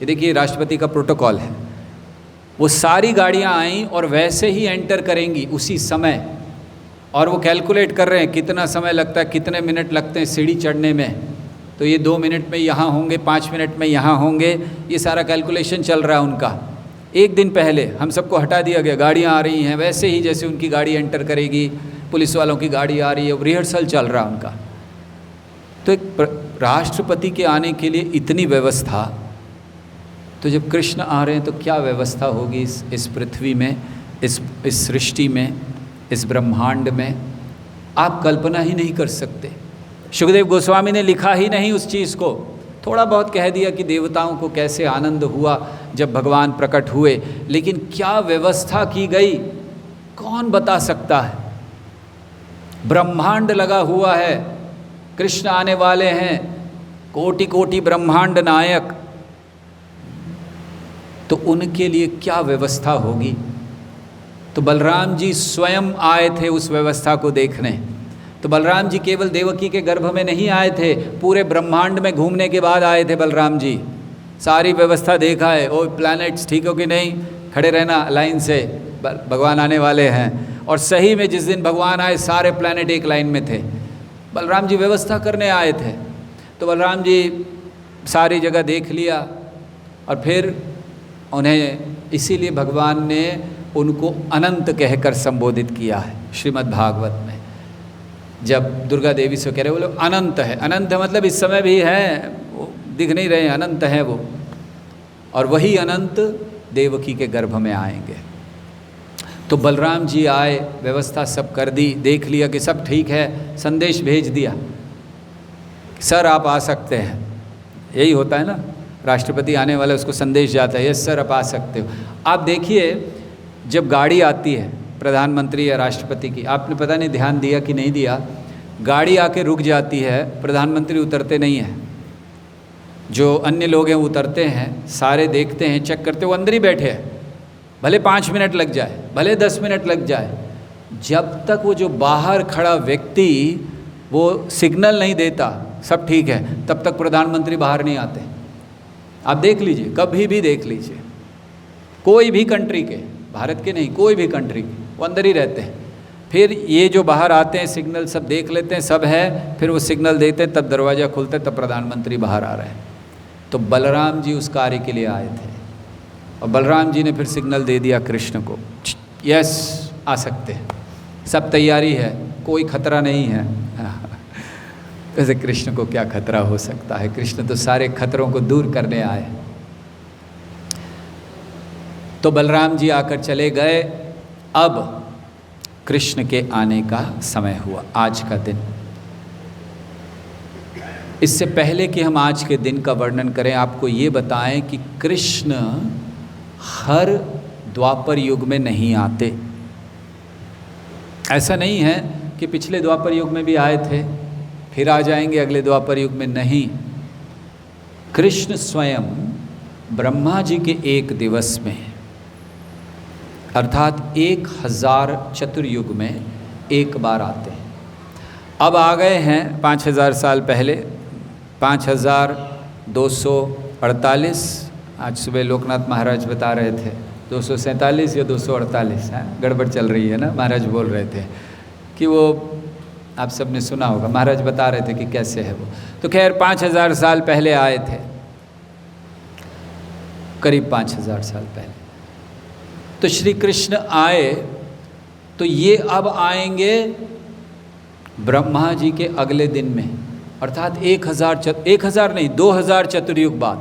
ये देखिए राष्ट्रपति का प्रोटोकॉल है, वो सारी गाड़ियाँ आईं और वैसे ही एंटर करेंगी उसी समय। और वो कैलकुलेट कर रहे हैं कितना समय लगता है, कितने मिनट लगते हैं सीढ़ी चढ़ने में, तो ये 2 मिनट में यहाँ होंगे, 5 मिनट में यहाँ होंगे, ये सारा कैलकुलेशन चल रहा है उनका। 1 दिन पहले हम सबको हटा दिया गया, गाड़ियाँ आ रही हैं वैसे ही जैसे उनकी गाड़ी एंटर करेगी, पुलिस वालों की गाड़ी आ रही है, रिहर्सल चल रहा उनका। तो एक राष्ट्रपति के आने के लिए इतनी व्यवस्था, तो जब कृष्ण आ रहे हैं तो क्या व्यवस्था होगी इस पृथ्वी में, इस सृष्टि में, इस ब्रह्मांड में, आप कल्पना ही नहीं कर सकते। सुखदेव गोस्वामी ने लिखा ही नहीं उस चीज़ को, थोड़ा बहुत कह दिया कि देवताओं को कैसे आनंद हुआ जब भगवान प्रकट हुए, लेकिन क्या व्यवस्था की गई कौन बता सकता है। ब्रह्मांड लगा हुआ है, कृष्ण आने वाले हैं, कोटि कोटि ब्रह्मांड नायक, तो उनके लिए क्या व्यवस्था होगी। तो बलराम जी स्वयं आए थे उस व्यवस्था को देखने। तो बलराम जी केवल देवकी के गर्भ में नहीं आए थे, पूरे ब्रह्मांड में घूमने के बाद आए थे बलराम जी। सारी व्यवस्था देखा है, ओ प्लैनेट्स ठीक हो कि नहीं, खड़े रहना लाइन से, भगवान आने वाले हैं। और सही में जिस दिन भगवान आए सारे प्लैनेट एक लाइन में थे, बलराम जी व्यवस्था करने आए थे। तो बलराम जी सारी जगह देख लिया और फिर उन्हें, इसीलिए भगवान ने उनको अनंत कहकर संबोधित किया है श्रीमद् भागवत में। जब दुर्गा देवी से कह रहे बोले अनंत है, अनंत है मतलब इस समय भी है, वो दिख नहीं रहे, अनंत है वो। और वही अनंत देवकी के गर्भ में आएंगे। तो बलराम जी आए, व्यवस्था सब कर दी, देख लिया कि सब ठीक है, संदेश भेज दिया, सर आप आ सकते हैं। यही होता है ना, राष्ट्रपति आने वाला उसको संदेश जाता है, यस सर आप आ सकते हो। आप देखिए जब गाड़ी आती है प्रधानमंत्री या राष्ट्रपति की, आपने पता नहीं ध्यान दिया कि नहीं दिया, गाड़ी आके रुक जाती है, प्रधानमंत्री उतरते नहीं हैं, जो अन्य लोग हैं उतरते हैं, सारे देखते हैं, चेक करते, वो अंदर ही बैठे हैं, भले 5 मिनट लग जाए, भले 10 मिनट लग जाए, जब तक वो जो बाहर खड़ा व्यक्ति वो सिग्नल नहीं देता सब ठीक है, तब तक प्रधानमंत्री बाहर नहीं आते। आप देख लीजिए, कभी भी देख लीजिए, कोई भी कंट्री के, भारत के नहीं, कोई भी कंट्री के, वो अंदर ही रहते हैं। फिर ये जो बाहर आते हैं सिग्नल सब देख लेते हैं, सब है, फिर वो सिग्नल देते हैं, तब दरवाज़ा खुलता है, तब प्रधानमंत्री बाहर आ रहे हैं। तो बलराम जी उस कार्य के लिए आए थे और बलराम जी ने फिर सिग्नल दे दिया कृष्ण को, यस आ सकते हैं, सब तैयारी है, कोई खतरा नहीं है। वैसे कृष्ण को क्या खतरा हो सकता है, कृष्ण तो सारे खतरों को दूर करने आए। तो बलराम जी आकर चले गए। अब कृष्ण के आने का समय हुआ, आज का दिन। इससे पहले कि हम आज के दिन का वर्णन करें, आपको ये बताएं कि कृष्ण हर द्वापर युग में नहीं आते। ऐसा नहीं है कि पिछले द्वापर युग में भी आए थे फिर आ जाएंगे अगले द्वापर युग में, नहीं। कृष्ण स्वयं ब्रह्मा जी के एक दिवस में, अर्थात 1000 चतुर्युग में एक बार आते हैं। अब आ गए हैं 5000 साल पहले, 5248। आज सुबह लोकनाथ महाराज बता रहे थे 247 या 248 है, गड़बड़ चल रही है ना, महाराज बोल रहे थे कि वो, आप सबने सुना होगा, महाराज बता रहे थे कि कैसे है वो। तो खैर 5000 साल पहले आए थे, करीब 5000 साल पहले। तो श्री कृष्ण आए, तो ये अब आएंगे ब्रह्मा जी के अगले दिन में, अर्थात 1000 नहीं 2000 चतुर्युग बाद।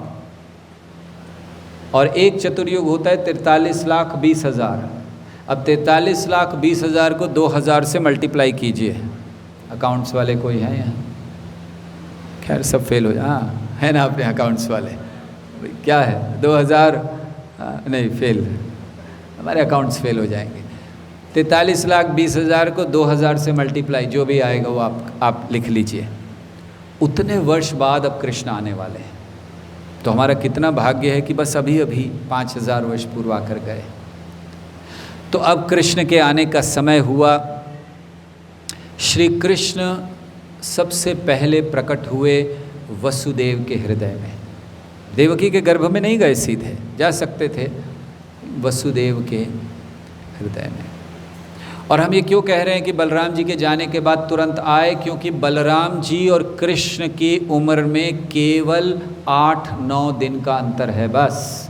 और एक चतुर्युग होता है 43,20,000। अब 43,20,000 को 2000 से मल्टीप्लाई कीजिए। अकाउंट्स वाले कोई हैं यहाँ? खैर सब फेल हो जाए, हाँ है ना अपने अकाउंट्स वाले, क्या है 2000 नहीं फेल, हमारे अकाउंट्स फेल हो जाएंगे। 43,20,000 को 2000 से मल्टीप्लाई, जो भी आएगा वो आप लिख लीजिए। उतने वर्ष बाद अब कृष्ण आने वाले हैं। तो हमारा कितना भाग्य है कि बस अभी अभी 5000 वर्ष पूर्व आकर गए। तो अब कृष्ण के आने का समय हुआ। श्री कृष्ण सबसे पहले प्रकट हुए वसुदेव के हृदय में। देवकी के गर्भ में नहीं गए, सीधे जा सकते थे, वसुदेव के हृदय में। और हम ये क्यों कह रहे हैं कि बलराम जी के जाने के बाद तुरंत आए, क्योंकि बलराम जी और कृष्ण की उम्र में केवल 8-9 दिन का अंतर है बस।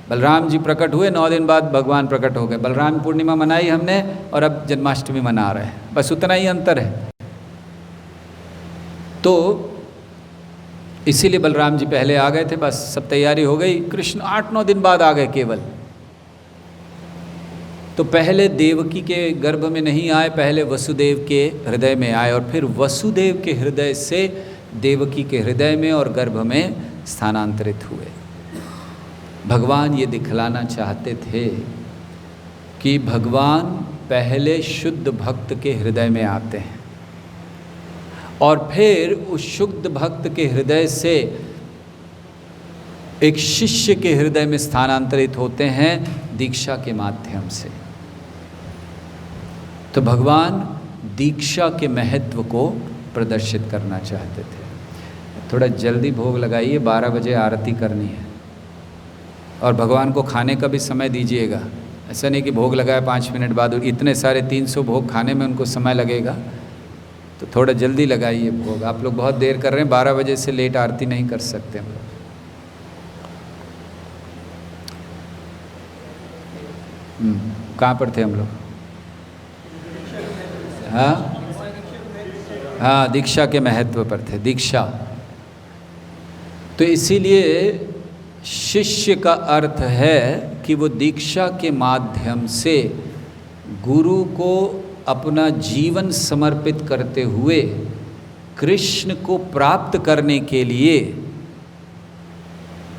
बलराम जी प्रकट हुए, 9 दिन बाद भगवान प्रकट हो गए। बलराम पूर्णिमा मनाई हमने और अब जन्माष्टमी मना रहे हैं, बस उतना ही अंतर है। तो इसीलिए बलराम जी पहले आ गए थे, बस सब तैयारी हो गई, कृष्ण 8-9 दिन बाद आ गए केवल। तो पहले देवकी के गर्भ में नहीं आए, पहले वसुदेव के हृदय में आए, और फिर वसुदेव के हृदय से देवकी के हृदय में और गर्भ में स्थानांतरित हुए। भगवान ये दिखलाना चाहते थे कि भगवान पहले शुद्ध भक्त के हृदय में आते हैं और फिर उस शुद्ध भक्त के हृदय से एक शिष्य के हृदय में स्थानांतरित होते हैं दीक्षा के माध्यम से। तो भगवान दीक्षा के महत्व को प्रदर्शित करना चाहते थे। थोड़ा जल्दी भोग लगाइए, 12 बजे आरती करनी है, और भगवान को खाने का भी समय दीजिएगा। ऐसा नहीं कि भोग लगाए 5 मिनट बाद, इतने सारे 300 भोग खाने में उनको समय लगेगा, तो थोड़ा जल्दी लगाइए भोग। आप लोग बहुत देर कर रहे हैं, 12 बजे से लेट आरती नहीं कर सकते हम लोग। कहाँ पर थे हम लोग? हाँ, दीक्षा के महत्व पर थे। दीक्षा तो इसीलिए शिष्य का अर्थ है कि वो दीक्षा के माध्यम से गुरु को अपना जीवन समर्पित करते हुए कृष्ण को प्राप्त करने के लिए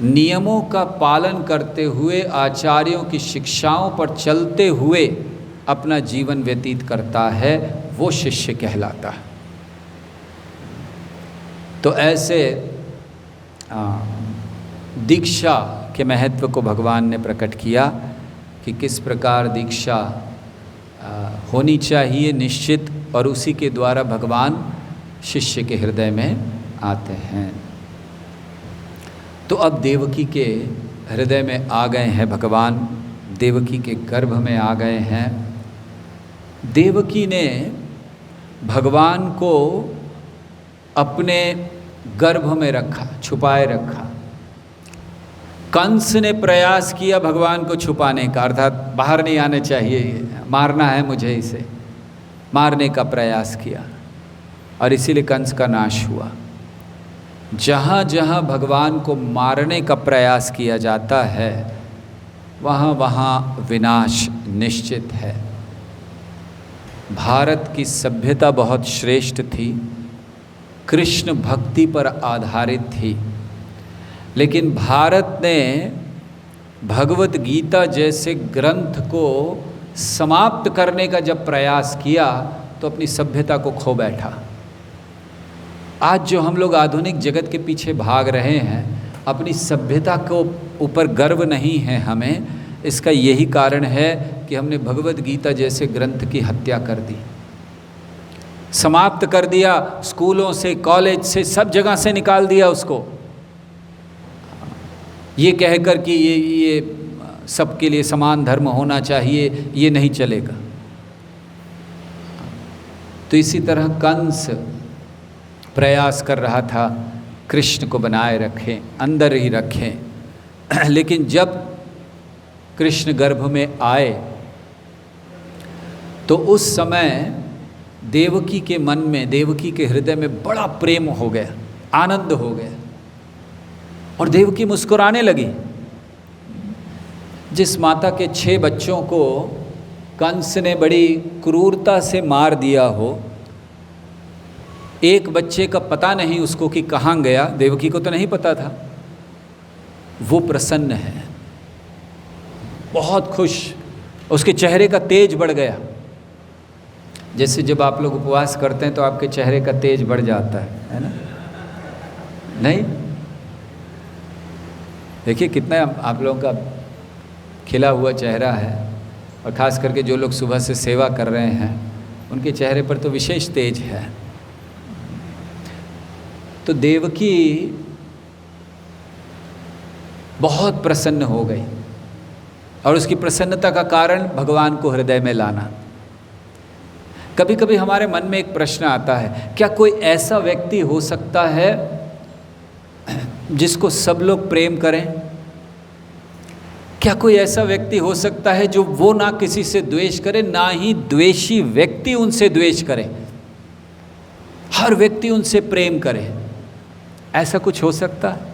नियमों का पालन करते हुए, आचार्यों की शिक्षाओं पर चलते हुए अपना जीवन व्यतीत करता है, वो शिष्य कहलाता है। तो ऐसे दीक्षा के महत्व को भगवान ने प्रकट किया कि किस प्रकार दीक्षा होनी चाहिए निश्चित, और उसी के द्वारा भगवान शिष्य के हृदय में आते हैं। तो अब देवकी के हृदय में आ गए हैं भगवान, देवकी के गर्भ में आ गए हैं। देवकी ने भगवान को अपने गर्भ में रखा, छुपाए रखा। कंस ने प्रयास किया भगवान को छुपाने का, अर्थात बाहर नहीं आने चाहिए, मारना है मुझे, इसे मारने का प्रयास किया, और इसीलिए कंस का नाश हुआ। जहाँ जहाँ भगवान को मारने का प्रयास किया जाता है, वहाँ वहाँ विनाश निश्चित है। भारत की सभ्यता बहुत श्रेष्ठ थी, कृष्ण भक्ति पर आधारित थी, लेकिन भारत ने भगवत गीता जैसे ग्रंथ को समाप्त करने का जब प्रयास किया तो अपनी सभ्यता को खो बैठा। आज जो हम लोग आधुनिक जगत के पीछे भाग रहे हैं, अपनी सभ्यता को ऊपर गर्व नहीं है हमें, इसका यही कारण है कि हमने भगवत गीता जैसे ग्रंथ की हत्या कर दी, समाप्त कर दिया। स्कूलों से, कॉलेज से, सब जगह से निकाल दिया उसको, ये कहकर कि ये सबके लिए समान धर्म होना चाहिए, ये नहीं चलेगा। तो इसी तरह कंस प्रयास कर रहा था कृष्ण को बनाए रखें, अंदर ही रखें, लेकिन जब कृष्ण गर्भ में आए तो उस समय देवकी के मन में, देवकी के हृदय में बड़ा प्रेम हो गया, आनंद हो गया, और देवकी मुस्कुराने लगी। जिस माता के 6 बच्चों को कंस ने बड़ी क्रूरता से मार दिया हो, एक बच्चे का पता नहीं उसको कि कहाँ गया, देवकी को तो नहीं पता था, वो प्रसन्न है, बहुत खुश, उसके चेहरे का तेज बढ़ गया। जैसे जब आप लोग उपवास करते हैं तो आपके चेहरे का तेज बढ़ जाता है ना? नहीं? देखिए कितना आप लोगों का खिला हुआ चेहरा है, और ख़ास करके जो लोग सुबह से सेवा कर रहे हैं उनके चेहरे पर तो विशेष तेज है। तो देवकी बहुत प्रसन्न हो गई, और उसकी प्रसन्नता का कारण भगवान को हृदय में लाना। कभी कभी हमारे मन में एक प्रश्न आता है, क्या कोई ऐसा व्यक्ति हो सकता है जिसको सब लोग प्रेम करें? क्या कोई ऐसा व्यक्ति हो सकता है जो वो ना किसी से द्वेष करे, ना ही द्वेषी व्यक्ति उनसे द्वेष करे, हर व्यक्ति उनसे प्रेम करे? ऐसा कुछ हो सकता है?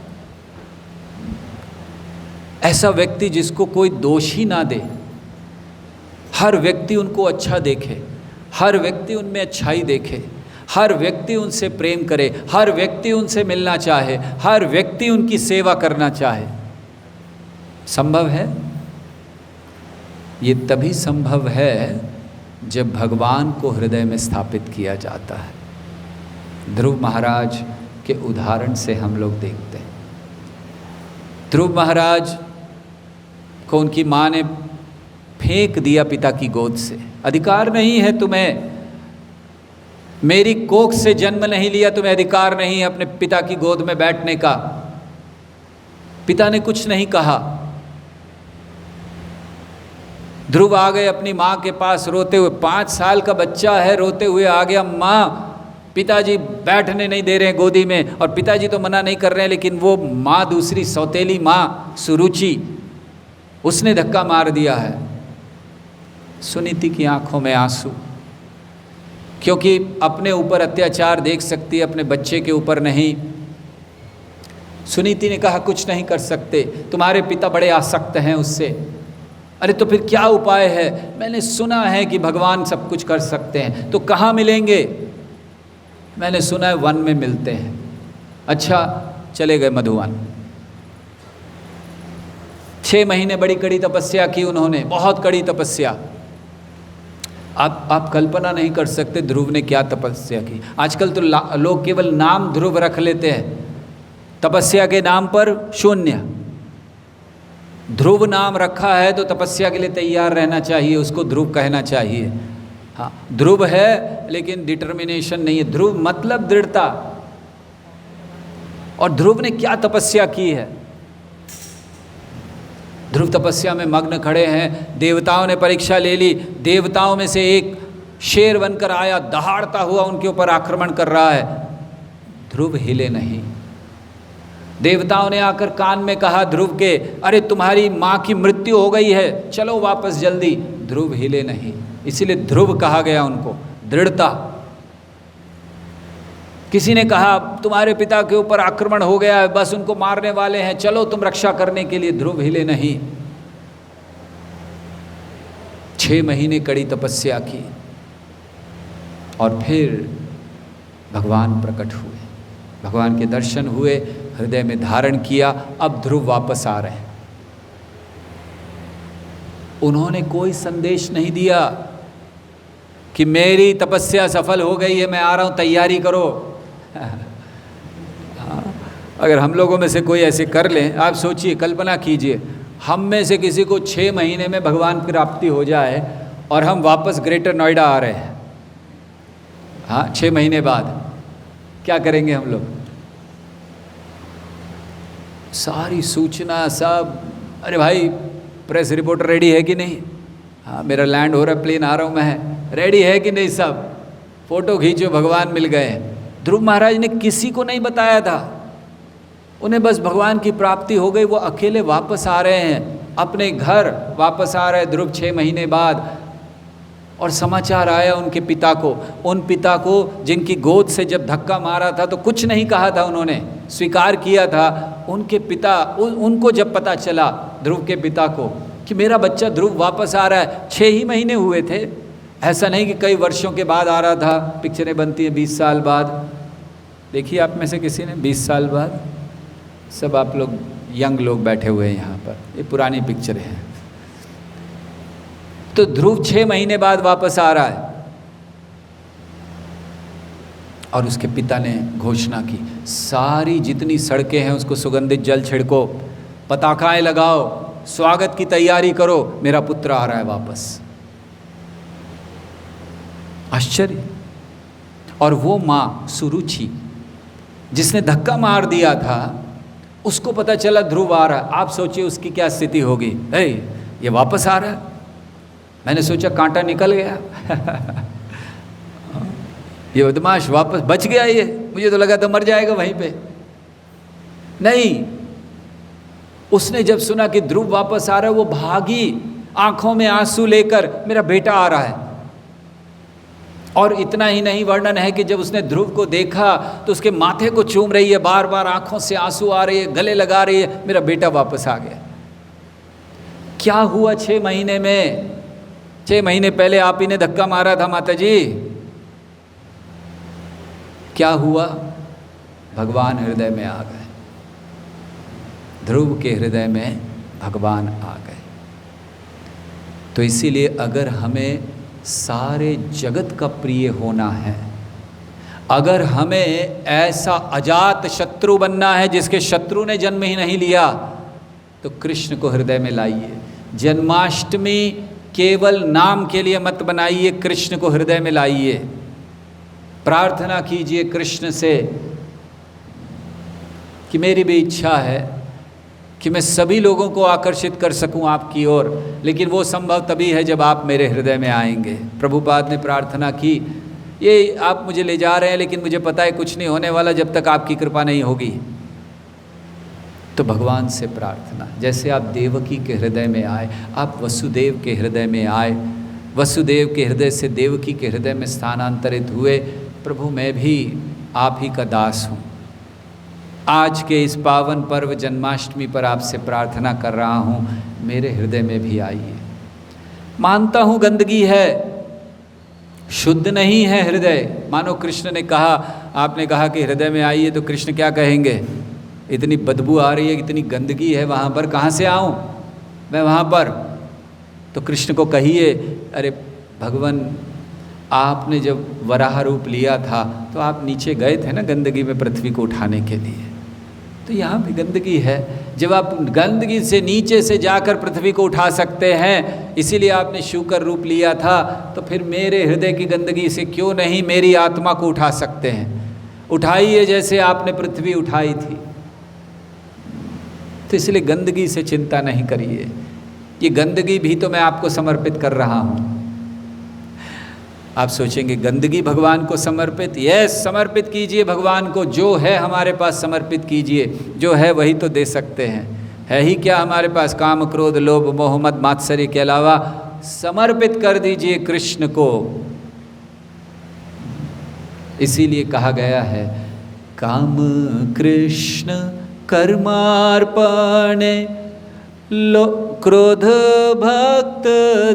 ऐसा व्यक्ति जिसको कोई दोष ही ना दे, हर व्यक्ति उनको अच्छा देखे, हर व्यक्ति उनमें अच्छाई देखे, हर व्यक्ति उनसे प्रेम करे, हर व्यक्ति उनसे मिलना चाहे, हर व्यक्ति उनकी सेवा करना चाहे, संभव है? ये तभी संभव है जब भगवान को हृदय में स्थापित किया जाता है। ध्रुव महाराज के उदाहरण से हम लोग देखते हैं। ध्रुव महाराज को उनकी माँ ने फेंक दिया पिता की गोद से। अधिकार नहीं है तुम्हें, मेरी कोख से जन्म नहीं लिया, तुम्हें अधिकार नहीं है अपने पिता की गोद में बैठने का। पिता ने कुछ नहीं कहा। ध्रुव आ गए अपनी माँ के पास रोते हुए, 5 साल का बच्चा है, रोते हुए आ गया, माँ पिताजी बैठने नहीं दे रहे हैं गोदी में, और पिताजी तो मना नहीं कर रहे हैं, लेकिन वो माँ, दूसरी सौतेली माँ सुरुचि, उसने धक्का मार दिया है। सुनीति की आंखों में आंसू, क्योंकि अपने ऊपर अत्याचार देख सकती है, अपने बच्चे के ऊपर नहीं। सुनीति ने कहा कुछ नहीं कर सकते, तुम्हारे पिता बड़े आसक्त हैं उससे। अरे तो फिर क्या उपाय है? मैंने सुना है कि भगवान सब कुछ कर सकते हैं, तो कहाँ मिलेंगे? मैंने सुना है वन में मिलते हैं। अच्छा, चले गए मधुवन। 6 महीने बड़ी कड़ी तपस्या की उन्होंने, बहुत कड़ी तपस्या। आप कल्पना नहीं कर सकते ध्रुव ने क्या तपस्या की। आजकल तो लोग केवल नाम ध्रुव रख लेते हैं, तपस्या के नाम पर शून्य। ध्रुव नाम रखा है तो तपस्या के लिए तैयार रहना चाहिए, उसको ध्रुव कहना चाहिए। हाँ, ध्रुव है लेकिन डिटर्मिनेशन नहीं है। ध्रुव मतलब दृढ़ता। और ध्रुव ने क्या तपस्या की है? ध्रुव तपस्या में मग्न खड़े हैं। देवताओं ने परीक्षा ले ली। देवताओं में से एक शेर बनकर आया, दहाड़ता हुआ उनके ऊपर आक्रमण कर रहा है। ध्रुव हिले नहीं। देवताओं ने आकर कान में कहा ध्रुव के, अरे तुम्हारी माँ की मृत्यु हो गई है, चलो वापस जल्दी। ध्रुव हिले नहीं, इसीलिए ध्रुव कहा गया उनको, दृढ़ता। किसी ने कहा तुम्हारे पिता के ऊपर आक्रमण हो गया है, बस उनको मारने वाले हैं, चलो तुम रक्षा करने के लिए। ध्रुव हिले नहीं। 6 महीने कड़ी तपस्या की और फिर भगवान प्रकट हुए, भगवान के दर्शन हुए, हृदय में धारण किया। अब ध्रुव वापस आ रहे हैं। उन्होंने कोई संदेश नहीं दिया कि मेरी तपस्या सफल हो गई है, मैं आ रहा हूं, तैयारी करो। अगर हम लोगों में से कोई ऐसे कर लें, आप सोचिए, कल्पना कीजिए, हम में से किसी को 6 महीने में भगवान की प्राप्ति हो जाए और हम वापस ग्रेटर नोएडा आ रहे हैं। हाँ, 6 महीने बाद क्या करेंगे हम लोग? सारी सूचना सब, अरे भाई प्रेस रिपोर्टर रेडी है कि नहीं? हाँ, मेरा लैंड हो रहा है, प्लेन आ रहा हूँ मैं, रेडी है कि नहीं? सब फोटो खींचो, भगवान मिल गए। ध्रुव महाराज ने किसी को नहीं बताया था, उन्हें बस भगवान की प्राप्ति हो गई। वो अकेले वापस आ रहे हैं, अपने घर वापस आ रहे हैं ध्रुव 6 महीने बाद। और समाचार आया उनके पिता को, उन पिता को जिनकी गोद से जब धक्का मारा था तो कुछ नहीं कहा था, उन्होंने स्वीकार किया था। उनके पिता, उनको जब पता चला ध्रुव के पिता को कि मेरा बच्चा ध्रुव वापस आ रहा है, 6 ही महीने हुए थे, ऐसा नहीं कि कई वर्षों के बाद आ रहा था। पिक्चरें बनती हैं 20 साल बाद, देखिए आप में से किसी ने 20 साल बाद? सब आप लोग यंग लोग बैठे हुए हैं यहाँ पर, ये पुरानी पिक्चरें हैं। तो ध्रुव 6 महीने बाद वापस आ रहा है और उसके पिता ने घोषणा की, सारी जितनी सड़कें हैं उसको सुगंधित जल छिड़को, पताकाएं लगाओ, स्वागत की तैयारी करो, मेरा पुत्र आ रहा है वापस। आश्चर्य। और वो माँ सुरुचि जिसने धक्का मार दिया था, उसको पता चला ध्रुव आ रहा है। आप सोचिए उसकी क्या स्थिति होगी। ये वापस आ रहा है, मैंने सोचा कांटा निकल गया ये बदमाश वापस बच गया, ये मुझे तो लगा था मर जाएगा वहीं पे। नहीं, उसने जब सुना कि ध्रुव वापस आ रहा है, वो भागी आंखों में आंसू लेकर, मेरा बेटा आ रहा है। और इतना ही नहीं, वर्णन है कि जब उसने ध्रुव को देखा तो उसके माथे को चूम रही है, बार बार आंखों से आंसू आ रही है, गले लगा रही है, मेरा बेटा वापस आ गया। क्या हुआ 6 महीने में? 6 महीने पहले आप ही ने धक्का मारा था माता जी। क्या हुआ? भगवान हृदय में आ गए, ध्रुव के हृदय में भगवान आ गए। तो इसीलिए अगर हमें सारे जगत का प्रिय होना है, अगर हमें ऐसा अजात शत्रु बनना है जिसके शत्रु ने जन्म ही नहीं लिया, तो कृष्ण को हृदय में लाइए। जन्माष्टमी केवल नाम के लिए मत बनाइए, कृष्ण को हृदय में लाइए। प्रार्थना कीजिए कृष्ण से कि मेरी भी इच्छा है कि मैं सभी लोगों को आकर्षित कर सकूं आपकी ओर, लेकिन वो संभव तभी है जब आप मेरे हृदय में आएंगे। प्रभुपाद ने प्रार्थना की, ये आप मुझे ले जा रहे हैं लेकिन मुझे पता है कुछ नहीं होने वाला जब तक आपकी कृपा नहीं होगी। तो भगवान से प्रार्थना, जैसे आप देवकी के हृदय में आए, आप वसुदेव के हृदय में आए, वसुदेव के हृदय से देवकी के हृदय में स्थानांतरित हुए। प्रभु मैं भी आप ही का दास हूँ। आज के इस पावन पर्व जन्माष्टमी पर आपसे प्रार्थना कर रहा हूँ, मेरे हृदय में भी आइए। मानता हूँ गंदगी है, शुद्ध नहीं है हृदय। मानो कृष्ण ने कहा, आपने कहा कि हृदय में आइए, तो कृष्ण क्या कहेंगे? इतनी बदबू आ रही है, इतनी गंदगी है वहाँ पर, कहाँ से आऊँ मैं वहाँ पर? तो कृष्ण को कहिए, अरे भगवान, आपने जब वराह रूप लिया था तो आप नीचे गए थे ना गंदगी में पृथ्वी को उठाने के लिए, तो यहाँ भी गंदगी है। जब आप गंदगी से नीचे से जाकर पृथ्वी को उठा सकते हैं, इसीलिए आपने शूकर रूप लिया था, तो फिर मेरे हृदय की गंदगी से क्यों नहीं मेरी आत्मा को उठा सकते हैं? उठाइए जैसे आपने पृथ्वी उठाई थी। तो इसलिए गंदगी से चिंता नहीं करिए, ये गंदगी भी तो मैं आपको समर्पित कर रहा हूँ। आप सोचेंगे गंदगी भगवान को समर्पित? यस, समर्पित कीजिए भगवान को, जो है हमारे पास समर्पित कीजिए, जो है वही तो दे सकते हैं। है ही क्या हमारे पास? काम, क्रोध, लोभ, मोह, मद, मात्सर्य के अलावा समर्पित कर दीजिए कृष्ण को। इसीलिए कहा गया है, काम कृष्ण कर्मार्पण, क्रोध भक्त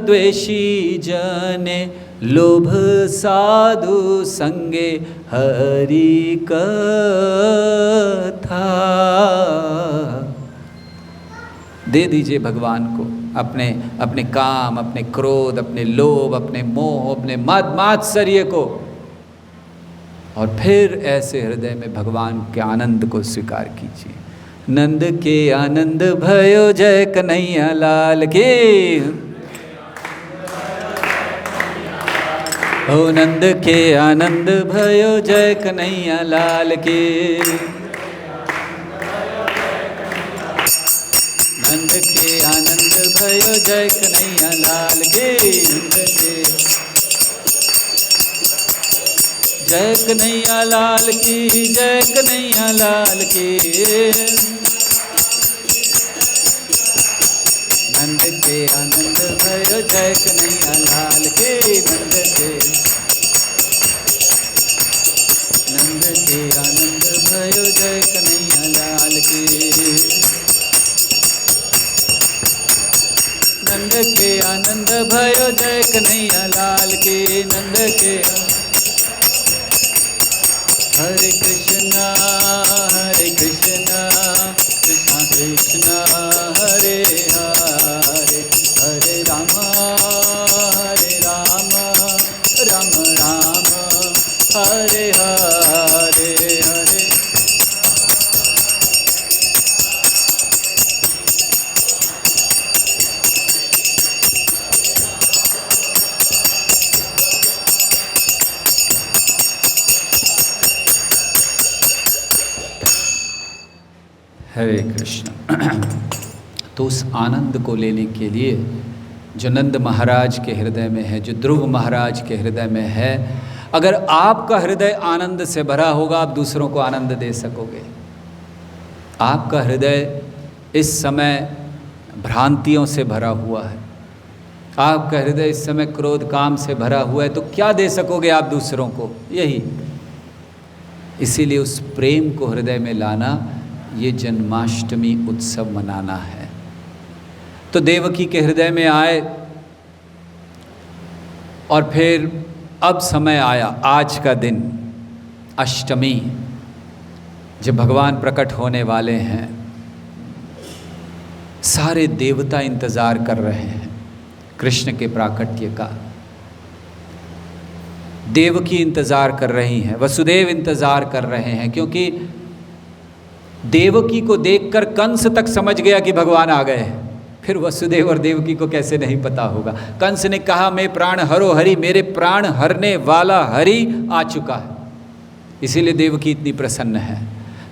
द्वेषी जने, लोभ साधु संगे हरि कथा। दे दीजिए भगवान को अपने काम, अपने क्रोध, अपने लोभ, अपने मोह, अपने मद मात्सर्य को, और फिर ऐसे हृदय में भगवान के आनंद को स्वीकार कीजिए। नंद के आनंद भयो जय कन्हैया लाल की। ओ नंद के आनंद भयो जय कन्हैया लाल की। नंद के आनंद भयो जय कन्हैया लाल की। जय कन्हैया लाल की, जय कन्हैया लाल की। नंद के आनंद भयो जय कन्हैया लाल की। नंद के आनंद भयो जय कन्हैया लाल की। नंद के आनंद भयो जय कन्हैया लाल की। नंद के हरे कृष्णा कृष्णा कृष्णा हरे हरे, हरे राम राम राम हरे हरे हरे। हरे कृष्ण। तो उस आनंद को लेने के लिए जो नंद महाराज के हृदय में है, जो ध्रुव महाराज के हृदय में है, अगर आपका हृदय आनंद से भरा होगा, आप दूसरों को आनंद दे सकोगे। आपका हृदय इस समय भ्रांतियों से भरा हुआ है, आपका हृदय इस समय क्रोध काम से भरा हुआ है, तो क्या दे सकोगे आप दूसरों को? यही, इसीलिए उस प्रेम को हृदय में लाना, ये जन्माष्टमी उत्सव मनाना है। तो देवकी के हृदय में आए और फिर अब समय आया, आज का दिन अष्टमी, जब भगवान प्रकट होने वाले हैं। सारे देवता इंतजार कर रहे हैं कृष्ण के प्राकट्य का। देवकी इंतजार कर रही हैं, वसुदेव इंतजार कर रहे हैं, क्योंकि देवकी को देखकर कंस तक समझ गया कि भगवान आ गए हैं। फिर वसुदेव और देवकी को कैसे नहीं पता होगा। कंस ने कहा, मैं प्राण हरो हरि, मेरे प्राण हरने वाला हरि आ चुका है। इसीलिए देवकी इतनी प्रसन्न है।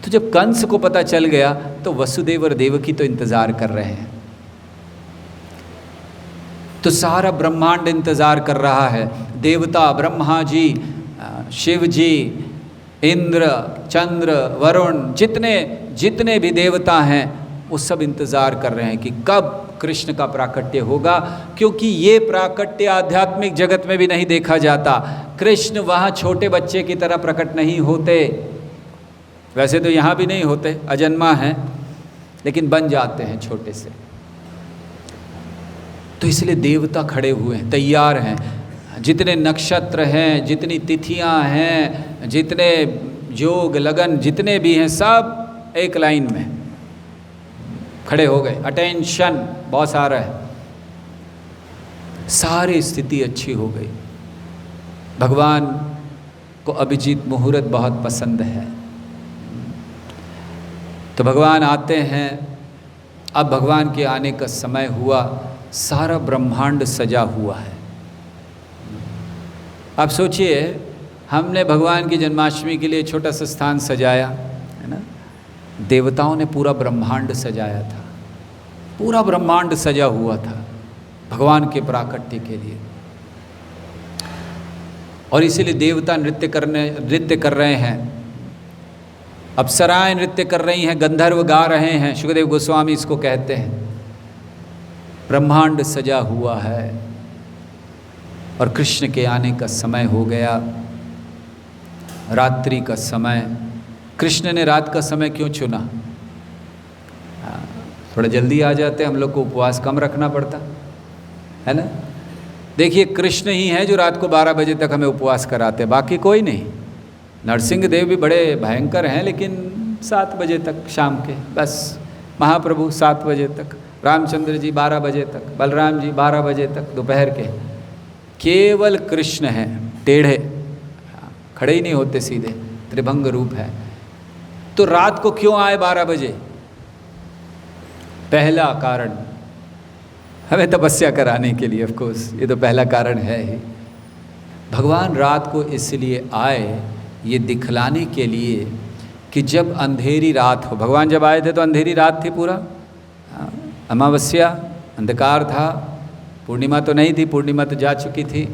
तो जब कंस को पता चल गया तो वसुदेव और देवकी तो इंतजार कर रहे हैं। तो सारा ब्रह्मांड इंतजार कर रहा है। देवता, ब्रह्मा जी, शिव जी, इंद्र, चंद्र, वरुण, जितने भी देवता हैं वो सब इंतजार कर रहे हैं कि कब कृष्ण का प्राकट्य होगा, क्योंकि ये प्राकट्य आध्यात्मिक जगत में भी नहीं देखा जाता। कृष्ण वहाँ छोटे बच्चे की तरह प्रकट नहीं होते। वैसे तो यहाँ भी नहीं होते, अजन्मा हैं, लेकिन बन जाते हैं छोटे से। तो इसलिए देवता खड़े हुए हैं, तैयार हैं। जितने नक्षत्र हैं, जितनी तिथियां हैं, जितने योग लगन जितने भी हैं, सब एक लाइन में खड़े हो गए। अटेंशन बहुत सारा है, सारी स्थिति अच्छी हो गई। भगवान को अभिजीत मुहूर्त बहुत पसंद है, तो भगवान आते हैं। अब भगवान के आने का समय हुआ, सारा ब्रह्मांड सजा हुआ है। आप सोचिए, हमने भगवान की जन्माष्टमी के लिए छोटा सा स्थान सजाया है ना, देवताओं ने पूरा ब्रह्मांड सजाया था, पूरा ब्रह्मांड सजा हुआ था भगवान के प्राकट्य के लिए। और इसीलिए देवता नृत्य कर रहे हैं, अप्सराएं नृत्य कर रही हैं, गंधर्व गा रहे हैं। शुकदेव गोस्वामी इसको कहते हैं, ब्रह्मांड सजा हुआ है और कृष्ण के आने का समय हो गया, रात्रि का समय। कृष्ण ने रात का समय क्यों चुना? थोड़ा जल्दी आ जाते, हम लोग को उपवास कम रखना पड़ता है ना। देखिए, कृष्ण ही है जो रात को 12 बजे तक हमें उपवास कराते, बाकी कोई नहीं। नरसिंह देव भी बड़े भयंकर हैं, लेकिन 7 बजे तक शाम के, बस। महाप्रभु 7 बजे तक, रामचंद्र जी 12 बजे तक, बलराम जी 12 बजे तक दोपहर के। केवल कृष्ण हैं टेढ़े, खड़े ही नहीं होते सीधे, त्रिभंग रूप है। तो रात को क्यों आए 12 बजे? पहला कारण हमें तपस्या कराने के लिए, ऑफ कोर्स, ये तो पहला कारण है ही। भगवान रात को इसलिए आए, ये दिखलाने के लिए कि जब अंधेरी रात हो। भगवान जब आए थे तो अंधेरी रात थी, पूरा अमावस्या, अंधकार था, पूर्णिमा तो नहीं थी, पूर्णिमा तो जा चुकी थी।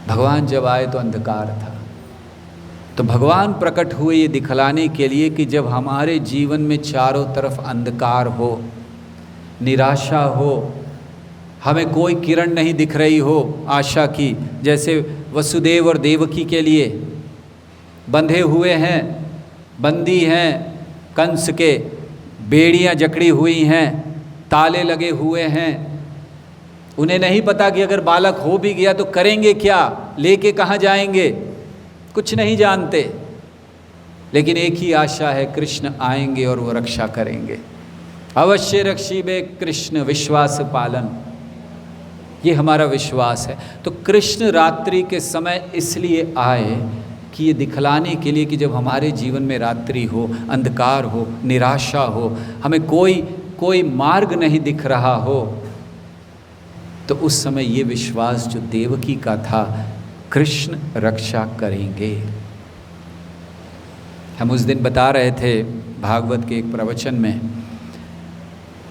भगवान जब आए तो अंधकार था। तो भगवान प्रकट हुए ये दिखलाने के लिए कि जब हमारे जीवन में चारों तरफ अंधकार हो, निराशा हो, हमें कोई किरण नहीं दिख रही हो आशा की, जैसे वसुदेव और देवकी के लिए बंधे हुए हैं, बंदी हैं, कंस के बेड़ियां जकड़ी हुई हैं, ताले लगे हुए हैं। उन्हें नहीं पता कि अगर बालक हो भी गया तो करेंगे क्या, लेके कहाँ जाएंगे, कुछ नहीं जानते। लेकिन एक ही आशा है, कृष्ण आएंगे और वो रक्षा करेंगे। अवश्य रक्षिबे कृष्ण विश्वास पालन, ये हमारा विश्वास है। तो कृष्ण रात्रि के समय इसलिए आए कि ये दिखलाने के लिए कि जब हमारे जीवन में रात्रि हो, अंधकार हो, निराशा हो, हमें कोई मार्ग नहीं दिख रहा हो, तो उस समय ये विश्वास जो देवकी का था, कृष्ण रक्षा करेंगे। हम उस दिन बता रहे थे भागवत के एक प्रवचन में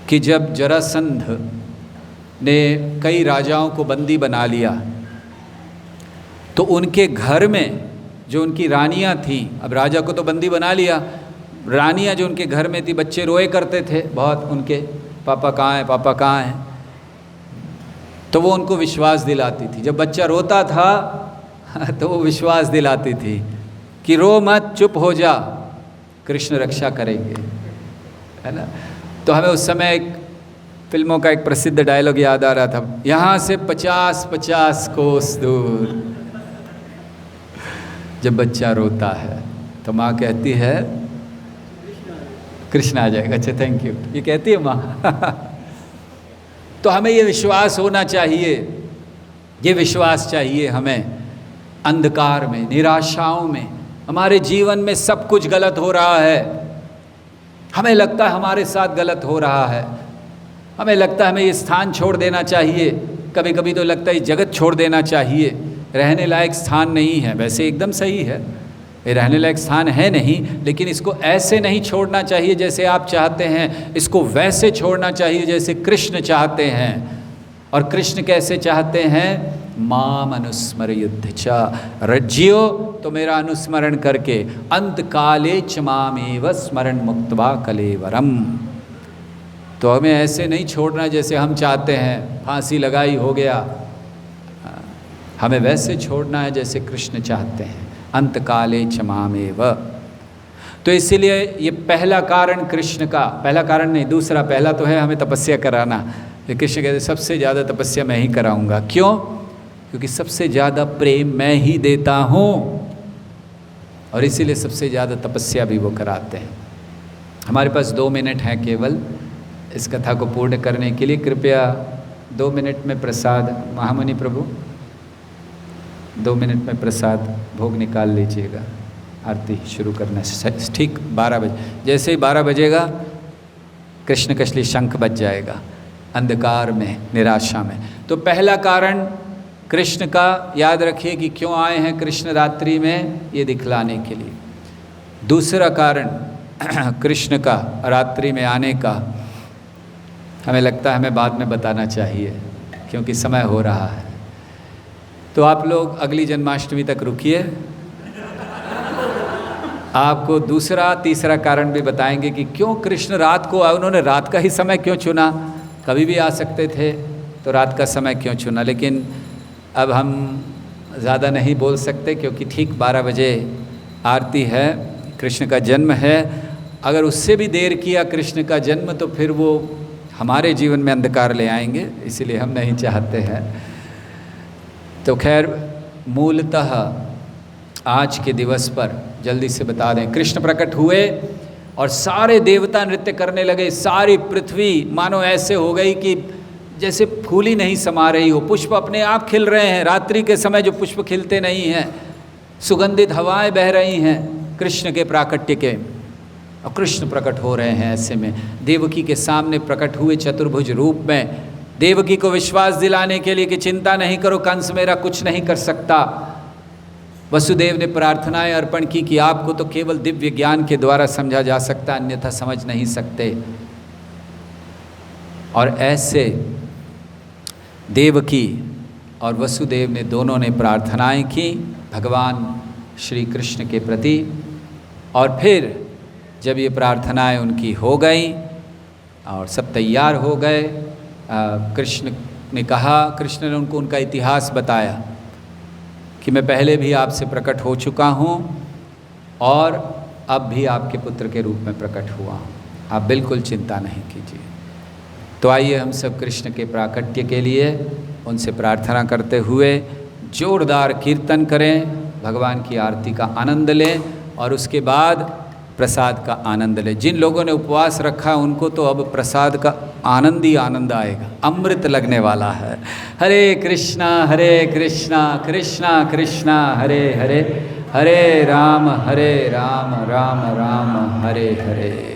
कि जब जरासंध ने कई राजाओं को बंदी बना लिया, तो उनके घर में जो उनकी रानियां थीं, अब राजा को तो बंदी बना लिया, रानियां जो उनके घर में थी, बच्चे रोए करते थे बहुत, उनके पापा कहाँ हैं, पापा कहाँ हैं। तो वो उनको विश्वास दिलाती थी। जब बच्चा रोता था तो वो विश्वास दिलाती थी कि रो मत, चुप हो जा, कृष्ण रक्षा करेंगे, है ना। तो हमें उस समय एक फिल्मों का एक प्रसिद्ध डायलॉग याद आ रहा था, यहाँ से 50-50 कोस दूर। जब बच्चा रोता है तो माँ कहती है कृष्ण आ जाएगा। अच्छा, थैंक यू, ये कहती है माँ। तो हमें ये विश्वास होना चाहिए, ये विश्वास चाहिए हमें। अंधकार में, निराशाओं में, हमारे जीवन में सब कुछ गलत हो रहा है, हमें लगता है हमारे साथ गलत हो रहा है, हमें लगता है हमें ये स्थान छोड़ देना चाहिए, कभी कभी तो लगता है जगत छोड़ देना चाहिए, रहने लायक स्थान नहीं है। वैसे एकदम सही है, ये रहने लायक स्थान है नहीं, लेकिन इसको ऐसे नहीं छोड़ना चाहिए जैसे आप चाहते हैं, इसको वैसे छोड़ना चाहिए जैसे कृष्ण चाहते हैं। और कृष्ण कैसे चाहते हैं? माम अनुस्मर युद्ध चा, रज्जियो तो मेरा अनुस्मरण करके, अंत काले च मामेव स्मरण मुक्त्वा कलेवरम। तो हमें ऐसे नहीं छोड़ना जैसे हम चाहते हैं, फांसी लगाई हो गया, हमें वैसे छोड़ना है जैसे कृष्ण चाहते हैं, अंत काले च मामेव। तो इसीलिए ये पहला कारण कृष्ण का, पहला कारण नहीं, दूसरा, पहला तो है हमें तपस्या कराना। कृष्ण कहते सबसे ज़्यादा तपस्या मैं ही कराऊंगा। क्यों? क्योंकि सबसे ज़्यादा प्रेम मैं ही देता हूँ, और इसीलिए सबसे ज़्यादा तपस्या भी वो कराते हैं। हमारे पास 2 मिनट हैं केवल इस कथा को पूर्ण करने के लिए। कृपया 2 मिनट में प्रसाद, महामुनि प्रभु 2 मिनट में प्रसाद भोग निकाल लीजिएगा। आरती शुरू करने से ठीक 12 बजे, जैसे ही 12 बजेगा कृष्ण कशली शंख बज जाएगा, अंधकार में, निराशा में। तो पहला कारण कृष्ण का याद रखिए कि क्यों आए हैं कृष्ण रात्रि में, ये दिखलाने के लिए। दूसरा कारण कृष्ण का रात्रि में आने का हमें लगता है हमें बाद में बताना चाहिए, क्योंकि समय हो रहा है। तो आप लोग अगली जन्माष्टमी तक रुकिए, आपको दूसरा तीसरा कारण भी बताएंगे कि क्यों कृष्ण रात को, उन्होंने रात का ही समय क्यों चुना। कभी भी आ सकते थे, तो रात का समय क्यों चुना। लेकिन अब हम ज़्यादा नहीं बोल सकते, क्योंकि ठीक 12 बजे आरती है, कृष्ण का जन्म है। अगर उससे भी देर किया कृष्ण का जन्म, तो फिर वो हमारे जीवन में अंधकार ले आएंगे, इसीलिए हम नहीं चाहते हैं। तो खैर, मूलतः आज के दिवस पर जल्दी से बता दें, कृष्ण प्रकट हुए और सारे देवता नृत्य करने लगे। सारी पृथ्वी मानो ऐसे हो गई कि जैसे फूल ही नहीं समा रही हो, पुष्प अपने आप खिल रहे हैं। रात्रि के समय जो पुष्प खिलते नहीं हैं, सुगंधित हवाएं बह रही हैं कृष्ण के प्राकट्य के, और कृष्ण प्रकट हो रहे हैं। ऐसे में देवकी के सामने प्रकट हुए चतुर्भुज रूप में, देवकी को विश्वास दिलाने के लिए कि चिंता नहीं करो, कंस मेरा कुछ नहीं कर सकता। वसुदेव ने प्रार्थनाएं अर्पण की कि आपको तो केवल दिव्य ज्ञान के द्वारा समझा जा सकता, अन्यथा समझ नहीं सकते। और ऐसे देवकी और वसुदेव ने दोनों ने प्रार्थनाएं की भगवान श्री कृष्ण के प्रति। और फिर जब ये प्रार्थनाएं उनकी हो गई और सब तैयार हो गए, कृष्ण ने कहा, कृष्ण ने उनको उनका इतिहास बताया कि मैं पहले भी आपसे प्रकट हो चुका हूँ और अब भी आपके पुत्र के रूप में प्रकट हुआ हूँ, आप बिल्कुल चिंता नहीं कीजिए। तो आइए हम सब कृष्ण के प्राकट्य के लिए उनसे प्रार्थना करते हुए जोरदार कीर्तन करें, भगवान की आरती का आनंद लें और उसके बाद प्रसाद का आनंद लें। जिन लोगों ने उपवास रखा उनको तो अब प्रसाद का आनंद ही आनंद आएगा, अमृत लगने वाला है। हरे कृष्णा कृष्णा कृष्णा हरे हरे, हरे राम राम राम हरे हरे।